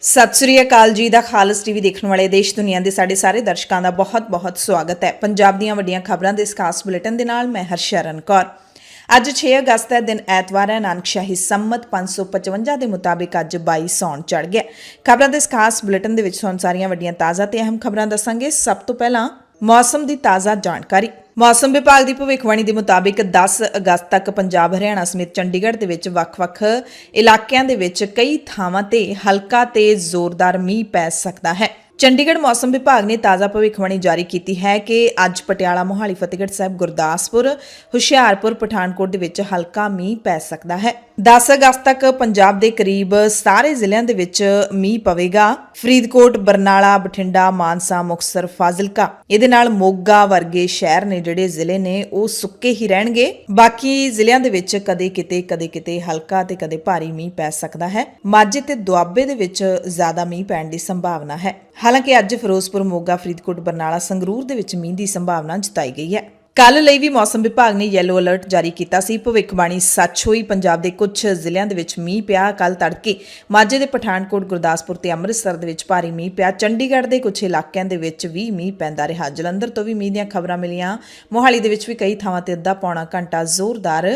ਸਤਿ ਸ੍ਰੀ ਅਕਾਲ ਜੀ ਦਾ ਖਾਲਸ ਟੀਵੀ ਦੇਖਣ ਵਾਲੇ ਦੇਸ਼ ਦੁਨੀਆ ਦੇ ਸਾਡੇ ਸਾਰੇ ਦਰਸ਼ਕਾਂ ਦਾ ਬਹੁਤ-ਬਹੁਤ ਸਵਾਗਤ ਹੈ। ਪੰਜਾਬ ਦੀਆਂ ਵੱਡੀਆਂ ਖਬਰਾਂ ਦੇ ਇਸ ਖਾਸ ਬੁਲੇਟਿਨ ਦੇ ਨਾਲ ਮੈਂ ਹਰਸ਼ਰਨ ਕੌਰ। ਅੱਜ 6 ਅਗਸਤ ਹੈ, ਦਿਨ ਐਤਵਾਰ ਹੈ। ਨਾਨਕਸ਼ਾਹੀ ਸੰਮਤ 555 ਦੇ ਮੁਤਾਬਿਕ ਅੱਜ 22 ਸੌਣ ਚੜ ਗਿਆ। ਖਬਰਾਂ ਦੇ ਇਸ ਖਾਸ ਬੁਲੇਟਿਨ ਦੇ ਵਿੱਚ ਤੁਹਾਨੂੰ ਸਾਰੀਆਂ ਵੱਡੀਆਂ ਤਾਜ਼ਾ ਤੇ ਅਹਿਮ ਖਬਰਾਂ ਦੱਸਾਂਗੇ। ਸਭ ਤੋਂ ਪਹਿਲਾਂ मौसम की ताज़ा जानकारी। मौसम विभाग की भविखवाणी के मुताबिक 10 अगस्त तक पंजाब हरियाणा समेत चंडीगढ़ के ਵੱਖ-ਵੱਖ इलाकों के कई थावां ते हल्का ते जोरदार मींह पै सकता है। चंडीगढ़ मौसम विभाग ने ताज़ा भविखवाणी जारी की है कि अज पटियाला, मोहाली, फतेहगढ़ साहब, गुरदासपुर, हुशियारपुर, पठानकोट के हल्का मींह पै सकता है। 10 अगस्त तक पंजाब के करीब सारे जिलों के मींह पवेगा। फरीदकोट, बरनाला, बठिंडा, मानसा, मुक्तसर, फाजिलका इहदे नाल मोगा वर्गे शहर ने जिहड़े जिले ने वो सुक्के ही रहणगे। बाकी जिलों के कदे किते हल्का ते कदे भारी मींह पै सकता है। माझे ते दुआबे दे विच ज़्यादा मींह पैण दी संभावना है। हालांकि अज फिरोजपुर, मोगा, फरीदकोट, बरनाला, संगरूर दे विच मींह की संभावना जताई गई है। कल ਲਈ भी मौसम विभाग ने येलो अलर्ट जारी किया सी। भविखबाणी सच हुई। पंजाब के कुछ जिलों के मींह पिया। कल तड़के माझे के पठानकोट, गुरदासपुर ते अमृतसर के भारी मींह पिया। चंडीगढ़ के कुछ इलाकों के भी मींह पैंदा रहा। जलंधर तो भी मींह दी खबरां मिलियां। मोहाली दे विच भी कई थावां ते अद्धा पौना घंटा जोरदार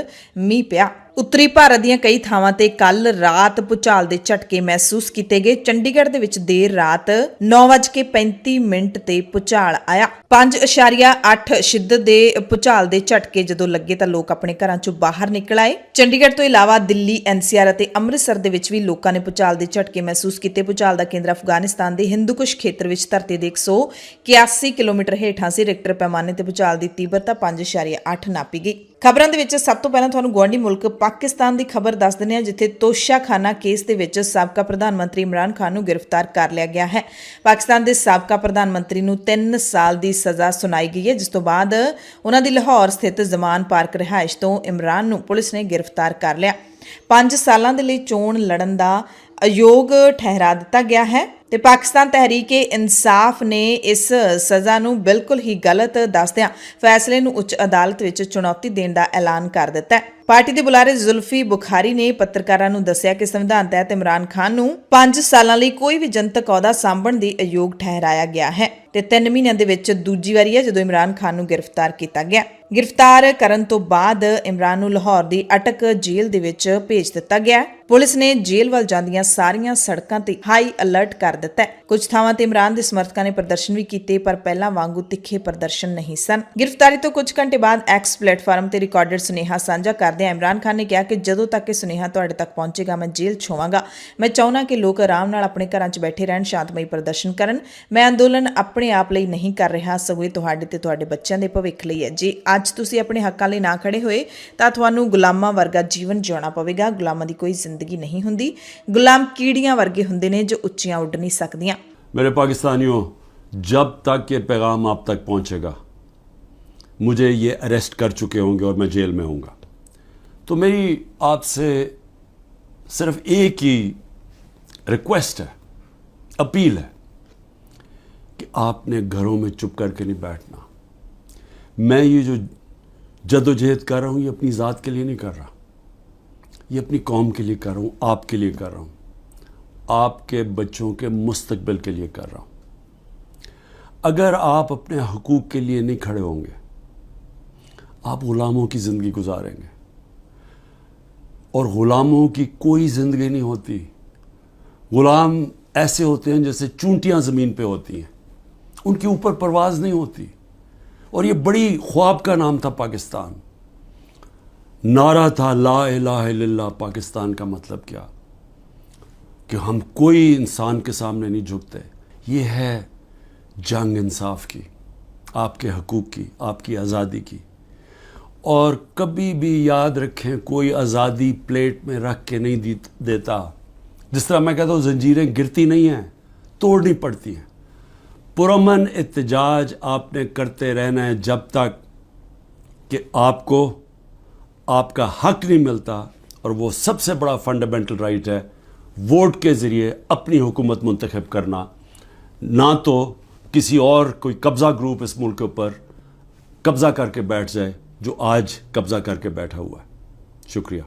मींह पिया। उत्तरी भारत ਦੀਆਂ कई ਥਾਵਾਂ ਤੇ ਕੱਲ ਰਾਤ ਭੂਚਾਲ ਦੇ ਝਟਕੇ ਮਹਿਸੂਸ ਕੀਤੇ ਗਏ। ਚੰਡੀਗੜ੍ਹ ਦੇ ਵਿੱਚ ਦੇਰ ਰਾਤ 9:35 ਤੇ ਭੂਚਾਲ ਆਇਆ। 5.8 ਸ਼ਿੱਦਤ ਦੇ ਭੂਚਾਲ ਦੇ ਝਟਕੇ ਜਦੋਂ ਲੱਗੇ ਤਾਂ ਲੋਕ ਆਪਣੇ ਘਰਾਂ ਚੋਂ ਬਾਹਰ ਨਿਕਲ ਆਏ। ਚੰਡੀਗੜ੍ਹ ਤੋਂ ਇਲਾਵਾ ਦਿੱਲੀ, NCR ਅਤੇ ਅੰਮ੍ਰਿਤਸਰ ਦੇ ਵਿੱਚ ਵੀ ਲੋਕਾਂ ਨੇ ਭੂਚਾਲ ਦੇ ਝਟਕੇ ਮਹਿਸੂਸ ਕੀਤੇ। ਭੂਚਾਲ ਦਾ ਕੇਂਦਰ ਅਫਗਾਨਿਸਤਾਨ ਦੇ ਹਿੰਦੂਕੁਸ਼ ਖੇਤਰ ਵਿੱਚ ਧਰਤੀ ਦੇ 181 ਕਿਲੋਮੀਟਰ ਹੇਠਾਂ ਸੀ। ਰਿਕਟਰ ਪੈਮਾਨੇ ਤੇ ਭੂਚਾਲ ਦੀ ਤੀਬਰਤਾ 5.8 ਨਾਪੀ ਗਈ। ਖਬਰਾਂ ਦੇ ਵਿੱਚ ਸਭ ਤੋਂ ਪਹਿਲਾਂ ਤੁਹਾਨੂੰ ਗੁਆਂਢੀ ਮੁਲਕ ਪਾਕਿਸਤਾਨ ਦੀ ਖਬਰ ਦੱਸ ਦਿੰਦੇ ਹਾਂ, ਜਿੱਥੇ ਤੋਸ਼ਾਖਾਨਾ ਕੇਸ ਦੇ ਵਿੱਚ ਸਾਬਕਾ ਪ੍ਰਧਾਨ ਮੰਤਰੀ ਇਮਰਾਨ ਖਾਨ ਨੂੰ ਗ੍ਰਿਫਤਾਰ ਕਰ ਲਿਆ ਗਿਆ ਹੈ। ਪਾਕਿਸਤਾਨ ਦੇ ਸਾਬਕਾ ਪ੍ਰਧਾਨ ਮੰਤਰੀ ਨੂੰ 3 ਸਾਲ ਦੀ ਸਜ਼ਾ ਸੁਣਾਈ ਗਈ ਹੈ, ਜਿਸ ਤੋਂ ਬਾਅਦ ਉਹਨਾਂ ਦੀ ਲਾਹੌਰ ਸਥਿਤ ਜ਼ਮਾਨ ਪਾਰਕ ਰਿਹਾਇਸ਼ ਤੋਂ ਇਮਰਾਨ ਨੂੰ ਪੁਲਿਸ ਨੇ ਗ੍ਰਿਫਤਾਰ ਕਰ ਲਿਆ। 5 ਸਾਲਾਂ ਦੇ ਲਈ ਚੋਣ ਲੜਨ ਦਾ ਅਯੋਗ ਠਹਿਰਾ ਦਿੱਤਾ ਗਿਆ ਹੈ ਤੇ ਪਾਕਿਸਤਾਨ ਤਹਿਰੀਕ ਇਨਸਾਫ ਨੇ ਇਸ ਸਜ਼ਾ ਨੂੰ ਬਿਲਕੁਲ ਹੀ ਗਲਤ ਦੱਸਦਿਆਂ ਫੈਸਲੇ ਨੂੰ ਉੱਚ ਅਦਾਲਤ ਵਿੱਚ ਚੁਣੌਤੀ ਦੇਣ ਦਾ ਐਲਾਨ ਕਰ ਦਿੱਤਾ ਹੈ। ਪਾਰਟੀ ਦੇ ਬੁਲਾਰੇ ਜ਼ੁਲਫੀ ਬੁਖਾਰੀ ਨੇ ਪੱਤਰਕਾਰਾਂ ਨੂੰ ਦੱਸਿਆ ਕਿ ਸੰਵਿਧਾਨ ਤਹਿਤ ਇਮਰਾਨ ਖਾਨ ਨੂੰ 5 ਸਾਲਾਂ ਲਈ ਕੋਈ ਵੀ ਜਨਤਕ ਅਹੁਦਾ ਸਾਂਭਣ ਦੀ ਅਯੋਗ ਠਹਿਰਾਇਆ ਗਿਆ ਹੈ ਤੇ 3 ਮਹੀਨਿਆਂ ਦੇ ਵਿੱਚ ਦੂਜੀ ਵਾਰੀ ਹੈ ਜਦੋਂ ਇਮਰਾਨ ਖਾਨ ਨੂੰ ਗ੍ਰਿਫਤਾਰ ਕੀਤਾ ਗਿਆ। ਗ੍ਰਿਫਤਾਰ ਕਰਨ ਤੋਂ ਬਾਅਦ ਇਮਰਾਨ ਨੂੰ ਲਾਹੌਰ ਦੀ ਅਟਕ ਜੇਲ੍ਹ ਦੇ ਵਿੱਚ ਭੇਜ ਦਿੱਤਾ ਗਿਆ। ਪੁਲਿਸ ਨੇ ਜੇਲ੍ਹ ਵੱਲ ਜਾਂਦੀਆਂ ਸਾਰੀਆਂ ਸੜਕਾਂ ਤੇ ਹਾਈ ਅਲਰਟ ਕਰ ਦਿੱਤਾ ਹੈ। ਕੁਝ ਥਾਵਾਂ ਤੇ ਇਮਰਾਨ ਦੇ ਸਮਰਥਕਾਂ ਨੇ ਪ੍ਰਦਰਸ਼ਨ ਵੀ ਕੀਤੇ, ਪਰ ਪਹਿਲਾਂ ਵਾਂਗੂ ਤਿੱਖੇ ਪ੍ਰਦਰਸ਼ਨ ਨਹੀਂ ਸਨ। ਗ੍ਰਿਫਤਾਰੀ ਤੋਂ ਕੁਝ ਘੰਟੇ ਬਾਅਦ ਐਕਸ ਪਲੇਟਫਾਰਮ ਤੇ ਰਿਕਾਰਡਡ ਸੁਨੇਹਾ ਸਾਂਝਾ ਕਰਦਿਆਂ ਇਮਰਾਨ ਖਾਨ ਨੇ ਕਿਹਾ ਕਿ ਜਦੋਂ ਤੱਕ ਇਹ ਸੁਨੇਹਾ ਤੁਹਾਡੇ ਤੱਕ ਪਹੁੰਚੇਗਾ ਮੈਂ ਜੇਲ੍ਹ 'ਚ ਹੋਵਾਂਗਾ। ਮੈਂ ਚਾਹੁੰਦਾ ਕਿ ਲੋਕ ਆਰਾਮ ਨਾਲ ਆਪਣੇ ਘਰਾਂ 'ਚ ਬੈਠੇ ਰਹਿਣ, ਸ਼ਾਂਤਮਈ ਪ੍ਰਦਰਸ਼ਨ ਕਰਨ। ਮੈਂ ਅੰਦੋਲਨ ਆਪਣੇ ਆਪ ਲਈ ਨਹੀਂ ਕਰ ਰਿਹਾ, ਸਗੋਂ ਤੁਹਾਡੇ ਤੇ ਤੁਹਾਡੇ ਬੱਚਿਆਂ ਦੇ ਭਵਿੱਖ ਲਈ ਹੈ। ਜੇ ਅੱਜ ਤੁਸੀਂ ਆਪਣੇ ਹੱਕਾਂ ਲਈ ਨਾ ਖੜੇ ਹੋਏ ਤਾਂ ਤੁਹਾਨੂੰ ਗੁਲਾਮਾਂ ਵਰਗਾ ਜੀਵਨ ਜਿਉਣਾ ਪਵੇਗਾ। ਗੁਲਾਮਾਂ ਦੀ ਕੋਈ ਜ਼ਿੰਦਗੀ ਨਹੀਂ ਹੁੰਦੀ। ਗੁਲਾਮ ਕੀੜੀਆਂ ਵਰਗੇ ਹੁੰਦੇ ਨੇ ਜੋ ਉੱਚੀਆਂ ਉੱਡ ਨਹੀਂ ਸਕਦੀਆਂ। मेरे पाकिस्तानियों, जब तक ये पैगाम आप तक पहुंचेगा, मुझे ये अरेस्ट कर चुके होंगे और मैं जेल में हूँगा, तो मेरी आपसे सिर्फ एक ही रिक्वेस्ट है, अपील है कि आपने घरों में चुप करके नहीं बैठना। मैं ये जो जद्दोजहद कर रहा हूँ ये अपनी ज़ात के लिए नहीं कर रहा, ये अपनी कौम के लिए कर रहा हूँ, आपके लिए कर रहा हूँ, आपके बच्चों के मुस्तकबिल के लिए कर रहा हूँ। अगर आप अपने हकूक़ के लिए नहीं खड़े होंगे, आप ग़ुलामों की ज़िंदगी गुजारेंगे और ग़ुलामों की कोई ज़िंदगी नहीं होती। ग़ुलाम ऐसे होते हैं जैसे चूंटियाँ ज़मीन पे होती हैं, उनके ऊपर परवाज़ नहीं होती। और ये बड़ी ख्वाब का नाम था पाकिस्तान। नारा था ला इलाहा इल्लल्लाह। पाकिस्तान का मतलब क्या कि हम कोई इंसान के सामने नहीं झुकते। ये है जंग इंसाफ की, आपके हकूक़ की, आपकी आज़ादी की। और कभी भी याद रखें, कोई आज़ादी प्लेट में रख के नहीं देता। जिस तरह मैं कहता हूँ जंजीरें गिरती नहीं हैं, तोड़नी पड़ती हैं। पुरअमन एहतजाज आपने करते रहना है जब तक कि आपको आपका हक नहीं मिलता। और वो सबसे बड़ा फंडामेंटल राइट है वोट के ज़रिए अपनी हुकूमत मुंतखब करना, ना तो किसी और कोई कब्ज़ा ग्रुप इस मुल्क के ऊपर कब्ज़ा करके बैठ जाए जो आज कब्ज़ा करके बैठा हुआ है। शुक्रिया।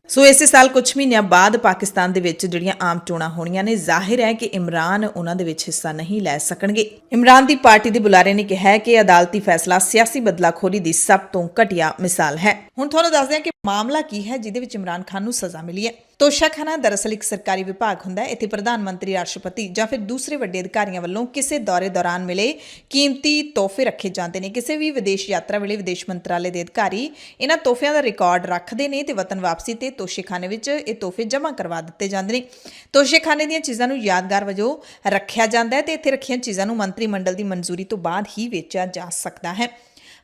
ਸੋ ਇਸੇ ਸਾਲ ਕੁਝ ਮਹੀਨਿਆਂ ਬਾਅਦ ਪਾਕਿਸਤਾਨ ਦੇ ਵਿੱਚ ਜਿਹੜੀਆਂ ਆਮ ਚੋਣਾਂ ਹੋਣੀਆਂ ਨੇ, ਜ਼ਾਹਿਰ ਹੈ ਕਿ ਇਮਰਾਨ ਉਹਨਾਂ ਦੇ ਵਿੱਚ ਹਿੱਸਾ ਨਹੀਂ ਲੈ ਸਕਣਗੇ। ਇਮਰਾਨ ਦੀ ਪਾਰਟੀ ਦੇ ਬੁਲਾਰੇ ਨੇ ਕਿਹਾ ਹੈ ਕਿ ਅਦਾਲਤੀ ਫੈਸਲਾ ਸਿਆਸੀ ਬਦਲਾਖੋਰੀ ਦੀ ਸਭ ਤੋਂ ਘਟੀਆ ਮਿਸਾਲ ਹੈ। ਹੁਣ ਤੁਹਾਨੂੰ ਦੱਸਦੇ ਹਾਂ ਕਿ ਮਾਮਲਾ ਕੀ ਹੈ ਜਿਹਦੇ ਵਿੱਚ ਇਮਰਾਨ ਖਾਨ ਨੂੰ ਸਜ਼ਾ ਮਿਲੀ ਹੈ। ਤੋਸ਼ਾਖਾਨਾ ਦਰਅਸਲ ਇੱਕ ਸਰਕਾਰੀ ਵਿਭਾਗ ਹੁੰਦਾ ਹੈ। ਇੱਥੇ ਪ੍ਰਧਾਨ ਮੰਤਰੀ, ਰਾਸ਼ਟਰਪਤੀ ਜਾਂ ਫਿਰ ਦੂਸਰੇ ਵੱਡੇ ਅਧਿਕਾਰੀਆਂ ਵੱਲੋਂ ਕਿਸੇ ਦੌਰੇ ਦੌਰਾਨ ਮਿਲੇ ਕੀਮਤੀ ਤੋਹਫੇ ਰੱਖੇ ਜਾਂਦੇ ਨੇ। ਕਿਸੇ ਵੀ ਵਿਦੇਸ਼ ਯਾਤਰਾ ਵੇਲੇ ਵਿਦੇਸ਼ ਮੰਤਰਾਲੇ ਦੇ ਅਧਿਕਾਰੀ ਇਹਨਾਂ ਤੋਹਫਿਆਂ ਦਾ ਰਿਕਾਰਡ ਰੱਖਦੇ ਨੇ ਤੇ ਵਤਨ ਵਾਪਸੀ ਤੇ ਤੋਸ਼ੇਖਾਨੇ ਵਿੱਚ ਇਹ ਤੋਹਫੇ ਜਮ੍ਹਾਂ ਕਰਵਾ ਦਿੱਤੇ ਜਾਂਦੇ ਨੇ। ਤੋਸ਼ੇਖਾਨੇ ਦੀਆਂ ਚੀਜ਼ਾਂ ਨੂੰ ਯਾਦਗਾਰ ਵਜੋਂ ਰੱਖਿਆ ਜਾਂਦਾ ਹੈ ਤੇ ਇੱਥੇ ਰੱਖੀਆਂ ਚੀਜ਼ਾਂ ਨੂੰ ਮੰਤਰੀ ਮੰਡਲ ਦੀ ਮਨਜ਼ੂਰੀ ਤੋਂ ਬਾਅਦ ਹੀ ਵੇਚਿਆ ਜਾ ਸਕਦਾ ਹੈ।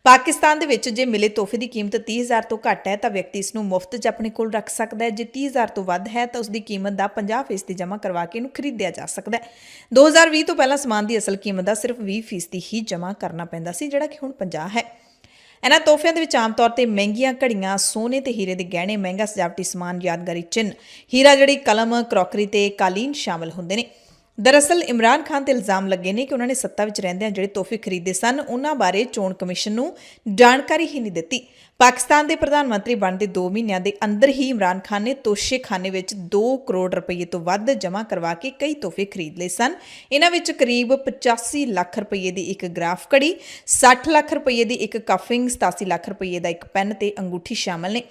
ਪਾਕਿਸਤਾਨ ਦੇ ਵਿੱਚ ਜੇ ਮਿਲੇ ਤੋਹਫੇ ਦੀ ਕੀਮਤ 30,000 ਤੋਂ ਘੱਟ ਹੈ ਤਾਂ ਵਿਅਕਤੀ ਇਸ ਨੂੰ ਮੁਫਤ 'ਚ ਆਪਣੇ ਕੋਲ ਰੱਖ ਸਕਦਾ ਹੈ। ਜੇ 30,000 ਤੋਂ ਵੱਧ ਹੈ ਤਾਂ ਉਸ ਦੀ ਕੀਮਤ ਦਾ 50% ਜਮ੍ਹਾਂ ਕਰਵਾ ਕੇ ਇਹਨੂੰ ਖਰੀਦਿਆ ਜਾ ਸਕਦਾ ਹੈ। 2020 ਤੋਂ ਪਹਿਲਾਂ ਸਮਾਨ ਦੀ ਅਸਲ ਕੀਮਤ ਦਾ ਸਿਰਫ 20% ਹੀ ਜਮ੍ਹਾਂ ਕਰਨਾ ਪੈਂਦਾ ਸੀ, ਜਿਹੜਾ ਕਿ ਹੁਣ 50 ਹੈ। ਇਹਨਾਂ ਤੋਹਫਿਆਂ ਦੇ ਵਿੱਚ ਆਮ ਤੌਰ ਤੇ ਮਹਿੰਗੀਆਂ ਘੜੀਆਂ, ਸੋਨੇ ਤੇ ਹੀਰੇ ਦੇ ਗਹਿਣੇ, ਮਹਿੰਗਾ ਸਜਾਵਟੀ ਸਮਾਨ, ਯਾਦਗਾਰੀ ਚਿੰਨ੍ਹ, ਹੀਰਾ ਜੜੀ, ਕਲਮ, ਕਰੋਕਰੀ ਤੇ ਕਾਲੀਨ ਸ਼ਾਮਲ ਹੁੰਦੇ ਨੇ। ਦਰਅਸਲ ਇਮਰਾਨ ਖਾਨ ਤੇ ਇਲਜ਼ਾਮ ਲੱਗੇ ਨੇ ਕਿ ਉਹਨਾਂ ਨੇ ਸੱਤਾ ਵਿੱਚ ਰਹਿੰਦਿਆਂ ਜਿਹੜੇ ਤੋਹਫੇ ਖਰੀਦੇ ਸਨ ਉਹਨਾਂ ਬਾਰੇ ਚੋਣ ਕਮਿਸ਼ਨ ਨੂੰ ਜਾਣਕਾਰੀ ਹੀ ਨਹੀਂ ਦਿੱਤੀ। ਪਾਕਿਸਤਾਨ ਦੇ ਪ੍ਰਧਾਨ ਮੰਤਰੀ ਬਣਨ ਦੇ 2 ਮਹੀਨਿਆਂ ਦੇ ਅੰਦਰ ਹੀ ਇਮਰਾਨ ਖਾਨ ਨੇ ਤੋਸ਼ੇਖਾਨੇ ਵਿੱਚ 2 ਕਰੋੜ ਰੁਪਏ ਤੋਂ ਵੱਧ ਜਮ੍ਹਾਂ ਕਰਵਾ ਕੇ ਕਈ ਤੋਹਫੇ ਖਰੀਦ ਲਏ ਸਨ। ਇਹਨਾਂ ਵਿੱਚ ਕਰੀਬ 85 ਲੱਖ ਰੁਪਏ ਦੀ ਇੱਕ ਗ੍ਰਾਫ ਘੜੀ, 60 ਲੱਖ ਰੁਪਏ ਦੀ ਇੱਕ ਕਫਿੰਗ, 87 ਲੱਖ ਰੁਪਏ ਦਾ ਇੱਕ ਪੈਨ ਤੇ ਅੰਗੂਠੀ ਸ਼ਾਮਲ ਨੇ।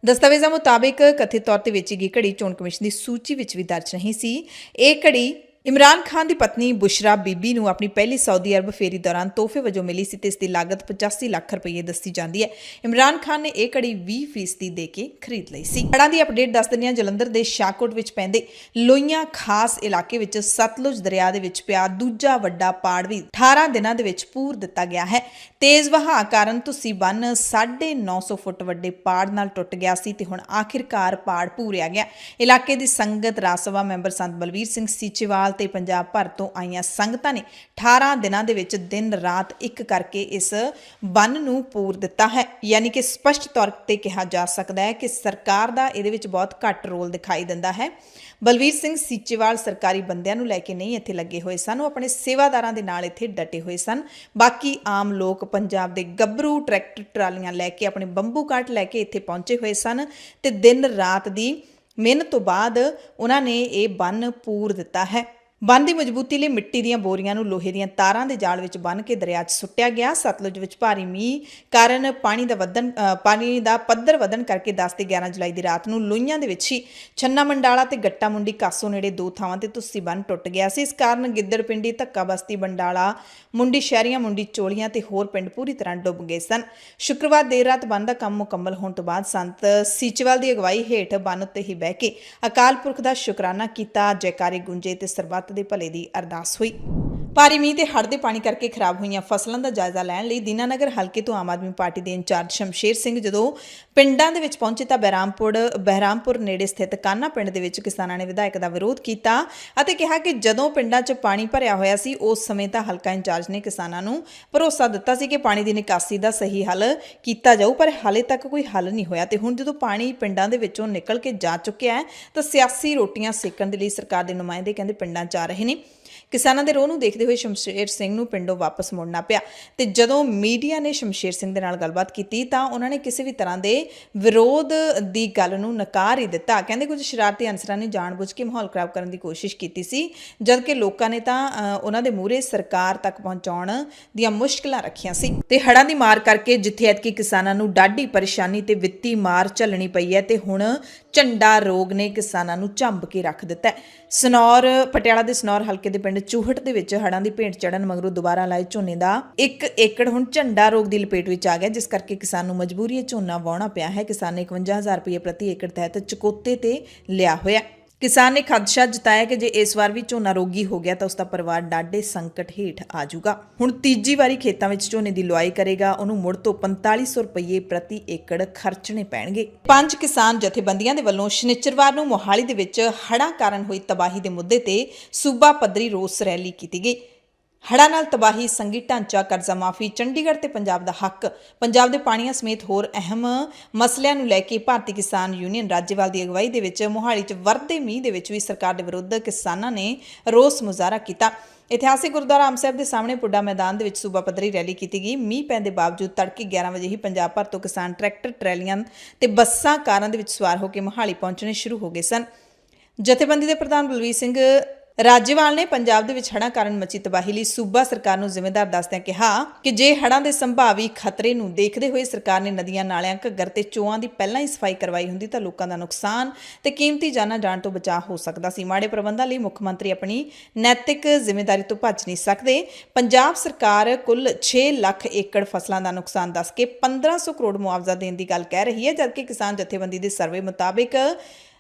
ਦਸਤਾਵੇਜ਼ਾਂ ਮੁਤਾਬਿਕ ਕਥਿਤ ਤੌਰ ਤੇ ਵੇਚੀ ਗਈ ਘੜੀ ਚੋਣ ਕਮਿਸ਼ਨ ਦੀ ਸੂਚੀ ਵਿੱਚ ਵੀ ਦਰਜ ਨਹੀਂ ਸੀ। ਇਹ ਘੜੀ ਇਮਰਾਨ ਖਾਨ ਦੀ ਪਤਨੀ ਬੁਸ਼ਰਾ ਬੀਬੀ ਨੂੰ ਆਪਣੀ ਪਹਿਲੀ ਸਾਊਦੀ ਅਰਬ ਫੇਰੀ ਦੌਰਾਨ ਤੋਹਫੇ ਵਜੋਂ ਮਿਲੀ ਸੀ ਤੇ ਇਸ ਦੀ ਲਾਗਤ 85 ਲੱਖ ਰੁਪਏ ਦੱਸੀ ਜਾਂਦੀ ਹੈ। ਇਮਰਾਨ ਖਾਨ ਨੇ ਇਹ ਘੜੀ 20% ਦੇ ਕੇ ਖਰੀਦ ਲਈ ਸੀ। ਹੜ੍ਹਾਂ ਦੀ ਅਪਡੇਟ ਦੱਸ ਦਿੰਦੇ ਹਾਂ। ਜਲੰਧਰ ਦੇ ਸ਼ਾਹਕੋਟ ਵਿੱਚ ਪੈਂਦੇ ਲੋਈਆਂ ਖਾਸ ਇਲਾਕੇ ਵਿੱਚ ਸਤਲੁਜ ਦਰਿਆ ਦੇ ਵਿੱਚ ਪਿਆ ਦੂਜਾ ਵੱਡਾ ਪਾੜ ਵੀ 18 ਦਿਨਾਂ ਦੇ ਵਿੱਚ ਪੂਰ ਦਿੱਤਾ ਗਿਆ ਹੈ। ਤੇਜ਼ ਵਹਾਅ ਕਾਰਨ ਤੁਸੀਂ ਬੰਨ 950 ਫੁੱਟ ਵੱਡੇ ਪਾੜ ਨਾਲ ਟੁੱਟ ਗਿਆ ਸੀ ਤੇ ਹੁਣ ਆਖਿਰਕਾਰ ਪਾੜ ਪੂਰਿਆ ਗਿਆ। ਇਲਾਕੇ ਦੀ ਸੰਗਤ, ਰਾਜ ਸਭਾ ਮੈਂਬਰ ਸੰਤ ਬਲਵੀਰ ਸਿੰਘ ਸੀਚੇਵਾਲ ਤੇ ਪੰਜਾਬ ਭਰ ਤੋਂ ਆਈਆਂ ਸੰਗਤਾਂ ਨੇ 18 ਦਿਨਾਂ ਦੇ ਵਿੱਚ ਦਿਨ ਰਾਤ ਇੱਕ ਕਰਕੇ ਇਸ ਬੰਨ ਨੂੰ ਪੂਰ ਦਿੱਤਾ ਹੈ। ਯਾਨੀ ਕਿ ਸਪਸ਼ਟ ਤੌਰ ਤੇ ਕਿਹਾ ਜਾ ਸਕਦਾ ਹੈ ਕਿ ਸਰਕਾਰ ਦਾ ਇਹਦੇ ਵਿੱਚ ਬਹੁਤ ਘੱਟ ਰੋਲ ਦਿਖਾਈ ਦਿੰਦਾ ਹੈ। ਬਲਵੀਰ ਸਿੰਘ ਸੀਚੇਵਾਲ ਸਰਕਾਰੀ ਬੰਦਿਆਂ ਨੂੰ ਲੈ ਕੇ ਨਹੀਂ ਇੱਥੇ ਲੱਗੇ ਹੋਏ ਸਨ, ਉਹ ਆਪਣੇ ਸੇਵਾਦਾਰਾਂ ਦੇ ਨਾਲ ਇੱਥੇ ਡਟੇ ਹੋਏ ਸਨ। ਬਾਕੀ ਆਮ ਲੋਕ ਪੰਜਾਬ ਦੇ ਗੱਭਰੂ ਟਰੈਕਟਰ ਟਰਾਲੀਆਂ ਲੈ ਕੇ, ਆਪਣੇ ਬੰਬੂ ਕਾਟ ਲੈ ਕੇ ਇੱਥੇ ਪਹੁੰਚੇ ਹੋਏ ਸਨ ਤੇ ਦਿਨ ਰਾਤ ਦੀ ਮਿਹਨਤ ਤੋਂ ਬਾਅਦ ਉਹਨਾਂ ਨੇ ਇਹ ਬੰਨ ਪੂਰ ਦਿੱਤਾ ਹੈ। ਬੰਨ ਦੀ ਮਜ਼ਬੂਤੀ ਲਈ ਮਿੱਟੀ ਦੀਆਂ ਬੋਰੀਆਂ ਨੂੰ ਲੋਹੇ ਦੀਆਂ ਤਾਰਾਂ ਦੇ ਜਾਲ ਵਿੱਚ ਬੰਨ੍ਹ ਕੇ ਦਰਿਆ 'ਚ ਸੁੱਟਿਆ ਗਿਆ। ਸਤਲੁਜ ਵਿੱਚ ਭਾਰੀ ਮੀਂਹ ਕਾਰਨ ਪਾਣੀ ਦਾ ਪੱਧਰ ਵਧਣ ਕਰਕੇ 10 ਤੇ 11 ਜੁਲਾਈ ਦੀ ਰਾਤ ਨੂੰ ਲੋਈਆਂ ਦੇ ਵਿੱਚ ਹੀ ਛੰਨਾ ਮੰਡਾਲਾ ਤੇ ਗੱਟਾ ਮੁੰਡੀ ਕਾਸੋ ਨੇੜੇ 2 ਥਾਵਾਂ ਤੇ ਤੁੱਸੀ ਬੰਨ ਟੁੱਟ ਗਿਆ ਸੀ। ਇਸ ਕਾਰਨ ਗਿੱਦੜ ਪਿੰਡੀ, ਧੱਕਾ ਬਸਤੀ, ਬੰਡਾਲਾ, ਮੁੰਡੀ ਸ਼ਹਿਰੀਆਂ, ਮੁੰਡੀ ਚੋਲੀਆਂ ਤੇ ਹੋਰ ਪਿੰਡ ਪੂਰੀ ਤਰ੍ਹਾਂ ਡੁੱਬ ਗਏ ਸਨ। ਸ਼ੁੱਕਰਵਾਰ ਦੇਰ ਰਾਤ ਬੰਨ ਦਾ ਕੰਮ ਮੁਕੰਮਲ ਹੋਣ ਤੋਂ ਬਾਅਦ ਸੰਤ ਸੀਚੇਵਾਲ ਦੀ ਅਗਵਾਈ ਹੇਠ ਬੰਨ ਉੱਤੇ ਹੀ ਬਹਿ ਕੇ ਅਕਾਲ ਪੁਰਖ ਦਾ ਸ਼ੁਕਰਾਨਾ ਕੀਤਾ, ਜੈਕਾਰੇ ਗੂੰਜੇ ਤੇ ਸਰਬੱਤ ਦੇ ਭਲੇ ਦੀ ਅਰਦਾਸ ਹੋਈ। ਭਾਰੀ ਮੀਂਹ ਤੇ ਹੜ੍ਹ ਦੇ ਪਾਣੀ ਕਰਕੇ ਖਰਾਬ ਹੋਈਆਂ ਫਸਲਾਂ ਦਾ ਜਾਇਜ਼ਾ ਲੈਣ ਲਈ ਦੀਨਾਨਗਰ ਹਲਕੇ ਤੋਂ ਆਮ ਆਦਮੀ ਪਾਰਟੀ ਦੇ ਇੰਚਾਰਜ ਸ਼ਮਸ਼ੇਰ ਸਿੰਘ ਜਦੋਂ ਪਿੰਡਾਂ ਦੇ ਵਿੱਚ ਪਹੁੰਚੇ ਤਾਂ ਬਹਿਰਾਮਪੁਰ ਨੇੜੇ ਸਥਿਤ ਕਾਨਾ ਪਿੰਡ ਦੇ ਵਿੱਚ ਕਿਸਾਨਾਂ ਨੇ ਵਿਧਾਇਕ ਦਾ ਵਿਰੋਧ ਕੀਤਾ ਅਤੇ ਕਿਹਾ ਕਿ ਜਦੋਂ ਪਿੰਡਾਂ 'ਚ ਪਾਣੀ ਭਰਿਆ ਹੋਇਆ ਸੀ ਉਸ ਸਮੇਂ ਤਾਂ ਹਲਕਾ ਇੰਚਾਰਜ ਨੇ ਕਿਸਾਨਾਂ ਨੂੰ ਭਰੋਸਾ ਦਿੱਤਾ ਸੀ ਕਿ ਪਾਣੀ ਦੀ ਨਿਕਾਸੀ ਦਾ ਸਹੀ ਹੱਲ ਕੀਤਾ ਜਾਊ, ਪਰ ਹਾਲੇ ਤੱਕ ਕੋਈ ਹੱਲ ਨਹੀਂ ਹੋਇਆ ਤੇ ਹੁਣ ਜਦੋਂ ਪਾਣੀ ਪਿੰਡਾਂ ਦੇ ਵਿੱਚੋਂ ਨਿਕਲ ਕੇ ਜਾ ਚੁੱਕਿਆ ਹੈ ਤਾਂ ਸਿਆਸੀ ਰੋਟੀਆਂ ਸੇਕਣ ਦੇ ਲਈ ਸਰਕਾਰ ਦੇ ਨੁਮਾਇੰਦੇ ਕਹਿੰਦੇ ਪਿੰਡਾਂ 'ਚ ਆ ਰਹੇ ਨੇ। ਕਿਸਾਨਾਂ ਦੇ ਰੋਹ ਨੂੰ ਦੇਖਦੇ ਹੋਏ ਸ਼ਮਸ਼ੇਰ ਸਿੰਘ ਨੂੰ ਪਿੰਡੋਂ ਵਾਪਸ ਮੁੜਨਾ ਪਿਆ ਤੇ ਜਦੋਂ ਮੀਡੀਆ ਨੇ ਸ਼ਮਸ਼ੇਰ ਸਿੰਘ ਦੇ ਨਾਲ ਗੱਲਬਾਤ ਕੀਤੀ ਤਾਂ ਉਹਨਾਂ ਨੇ ਕਿਸੇ ਵੀ ਤਰ੍ਹਾਂ ਦੇ ਵਿਰੋਧ ਦੀ ਗੱਲ ਨੂੰ ਨਕਾਰ ਹੀ ਦਿੱਤਾ। ਕਹਿੰਦੇ ਕੁਝ ਸ਼ਰਾਰਤੀ ਅਨਸਰਾਂ ਨੇ ਜਾਣਬੁੱਝ ਕੇ ਮਾਹੌਲ ਖਰਾਬ ਕਰਨ ਦੀ ਕੋਸ਼ਿਸ਼ ਕੀਤੀ ਸੀ, ਜਦਕਿ ਲੋਕਾਂ ਨੇ ਤਾਂ ਉਹਨਾਂ ਦੇ ਮੂਹਰੇ ਸਰਕਾਰ ਤੱਕ ਪਹੁੰਚਾਉਣ ਦੀਆਂ ਮੁਸ਼ਕਲਾਂ ਰੱਖੀਆਂ ਸੀ ਤੇ ਹੜ੍ਹਾਂ ਦੀ ਮਾਰ ਕਰਕੇ ਜਿੱਥੇ ਐਤਕੀ ਕਿਸਾਨਾਂ ਨੂੰ ਡਾਢੀ ਪਰੇਸ਼ਾਨੀ ਤੇ ਵਿੱਤੀ ਮਾਰ ਝੱਲਣੀ ਪਈ ਹੈ ਤੇ ਹੁਣ ਝੰਡਾ ਰੋਗ ਨੇ ਕਿਸਾਨਾਂ ਨੂੰ ਝੰਬ ਕੇ ਰੱਖ ਦਿੱਤਾ ਹੈ। ਪਟਿਆਲਾ ਦੇ ਸਨੌਰ ਹਲਕੇ ਦੇ ਪਿੰਡ ਚੂਹਟ ਦੇ ਵਿੱਚ ਹੜ੍ਹਾਂ ਦੀ ਭੇਟ ਚੜਨ ਮਗਰੋਂ ਦੁਬਾਰਾ ਲਾਏ ਝੋਨੇ ਦਾ 1 ਏਕੜ ਹੁਣ ਝੰਡਾ ਰੋਗ ਦੀ ਲਪੇਟ ਵਿੱਚ ਆ ਗਿਆ, ਜਿਸ ਕਰਕੇ ਕਿਸਾਨ ਨੂੰ ਮਜਬੂਰੀ ਹੈ ਝੋਨਾ ਵਾਹੁਣਾ ਪਿਆ ਹੈ। ਕਿਸਾਨ ਨੇ 51,000 ਰੁਪਏ ਪ੍ਰਤੀ ਏਕੜ ਤਹਿਤ ਚੁਕੌਤੇ ਤੇ ਲਿਆ ਹੋਇਆ। ਕਿਸਾਨ ਨੇ ਖਦਸ਼ਾ ਜਤਾਇਆ ਕਿ ਜੇ ਇਸ ਵਾਰ ਵੀ ਝੋਨਾ ਰੋਗੀ ਹੋ ਗਿਆ ਤਾਂ ਉਸ ਦਾ ਪਰਿਵਾਰ ਡਾਢੇ ਸੰਕਟ ਹੇਠ ਆ ਜਾਊਗਾ। ਹੁਣ ਤੀਜੀ ਵਾਰੀ ਖੇਤਾਂ ਵਿੱਚ ਝੋਨੇ ਦੀ ਲੁਆਈ ਕਰੇਗਾ, ਉਹਨੂੰ ਮੁੜ ਤੋਂ 4500 ਰੁਪਏ ਪ੍ਰਤੀ ਏਕੜ ਖਰਚਣੇ ਪੈਣਗੇ। 5 ਕਿਸਾਨ ਜਥੇਬੰਦੀਆਂ ਦੇ ਵੱਲੋਂ ਸ਼ਨੀਚਰਵਾਰ ਨੂੰ ਮੋਹਾਲੀ ਦੇ ਵਿੱਚ ਹੜ੍ਹਾਂ ਕਾਰਨ ਹੋਈ ਤਬਾਹੀ ਦੇ ਮੁੱਦੇ ਤੇ ਸੂਬਾ ਪੱਧਰੀ ਰੋਸ ਰੈਲੀ ਕੀਤੀ ਗਈ। ਹੜ੍ਹਾਂ ਨਾਲ ਤਬਾਹੀ, ਸੰਘੀ ਢਾਂਚਾ, ਕਰਜ਼ਾ ਮਾਫੀ, ਚੰਡੀਗੜ੍ਹ ਤੇ ਪੰਜਾਬ ਦਾ ਹੱਕ, ਪੰਜਾਬ ਦੇ ਪਾਣੀਆਂ ਸਮੇਤ ਹੋਰ ਅਹਿਮ ਮਸਲਿਆਂ ਨੂੰ ਲੈ ਕੇ ਭਾਰਤੀ ਕਿਸਾਨ ਯੂਨੀਅਨ ਰਾਜੇਵਾਲ ਦੀ ਅਗਵਾਈ ਦੇ ਵਿੱਚ ਮੋਹਾਲੀ 'ਚ ਵਰਦੇ ਮੀਂਹ ਦੇ ਵਿੱਚ ਵੀ ਸਰਕਾਰ ਦੇ ਵਿਰੁੱਧ ਕਿਸਾਨਾਂ ਨੇ ਰੋਸ ਮੁਜ਼ਾਹਰਾ ਕੀਤਾ। ਇਤਿਹਾਸਿਕ ਗੁਰਦੁਆਰਾ ਅੰਬ ਸਾਹਿਬ ਦੇ ਸਾਹਮਣੇ ਪੁੱਡਾ ਮੈਦਾਨ ਦੇ ਵਿੱਚ ਸੂਬਾ ਪੱਧਰੀ ਰੈਲੀ ਕੀਤੀ ਗਈ। ਮੀਂਹ ਪੈਣ ਦੇ ਬਾਵਜੂਦ ਤੜਕੇ 11 ਵਜੇ ਹੀ ਪੰਜਾਬ ਭਰ ਤੋਂ ਕਿਸਾਨ ਟਰੈਕਟਰ, ਟਰੈਲੀਆਂ ਤੇ ਬੱਸਾਂ, ਕਾਰਾਂ ਦੇ ਵਿੱਚ ਸਵਾਰ ਹੋ ਕੇ ਮੋਹਾਲੀ ਪਹੁੰਚਣੇ ਸ਼ੁਰੂ ਹੋ ਗਏ ਸਨ। ਜਥੇਬੰਦੀ ਦੇ ਪ੍ਰਧਾਨ ਬਲਵੀਰ ਸਿੰਘ ਰਾਜੇਵਾਲ ਨੇ ਪੰਜਾਬ ਦੇ ਵਿੱਚ ਹੜ੍ਹਾਂ ਕਾਰਨ ਮਚੀ ਤਬਾਹੀ ਲਈ ਸੂਬਾ ਸਰਕਾਰ ਨੂੰ ਜ਼ਿੰਮੇਵਾਰ ਦੱਸਦਿਆਂ ਕਿਹਾ ਕਿ ਜੇ ਹੜ੍ਹਾਂ ਦੇ ਸੰਭਾਵੀ ਖਤਰੇ ਨੂੰ ਦੇਖਦੇ ਹੋਏ ਸਰਕਾਰ ਨੇ ਨਦੀਆਂ, ਨਾਲਿਆਂ, ਘੱਗਰ ਤੇ ਚੋਆਂ ਦੀ ਪਹਿਲਾਂ ਹੀ ਸਫਾਈ ਕਰਵਾਈ ਹੁੰਦੀ ਤਾਂ ਲੋਕਾਂ ਦਾ ਨੁਕਸਾਨ ਤੇ ਕੀਮਤੀ ਜਾਨਾਂ ਜਾਣ ਤੋਂ ਬਚਾਅ ਹੋ ਸਕਦਾ ਸੀ। ਮਾੜੇ ਪ੍ਰਬੰਧਾਂ ਲਈ ਮੁੱਖ ਮੰਤਰੀ ਆਪਣੀ ਨੈਤਿਕ ਜ਼ਿੰਮੇਵਾਰੀ ਤੋਂ ਭੱਜ ਨਹੀਂ ਸਕਦੇ। ਪੰਜਾਬ ਸਰਕਾਰ ਕੁੱਲ 6 ਲੱਖ ਏਕੜ ਫਸਲਾਂ ਦਾ ਨੁਕਸਾਨ ਦੱਸ ਕੇ 1500 ਕਰੋੜ ਮੁਆਵਜ਼ਾ ਦੇਣ ਦੀ ਗੱਲ ਕਹਿ ਰਹੀ ਹੈ, ਜਦਕਿ ਕਿਸਾਨ ਜਥੇਬੰਦੀ ਦੇ ਸਰਵੇ ਮੁਤਾਬਿਕ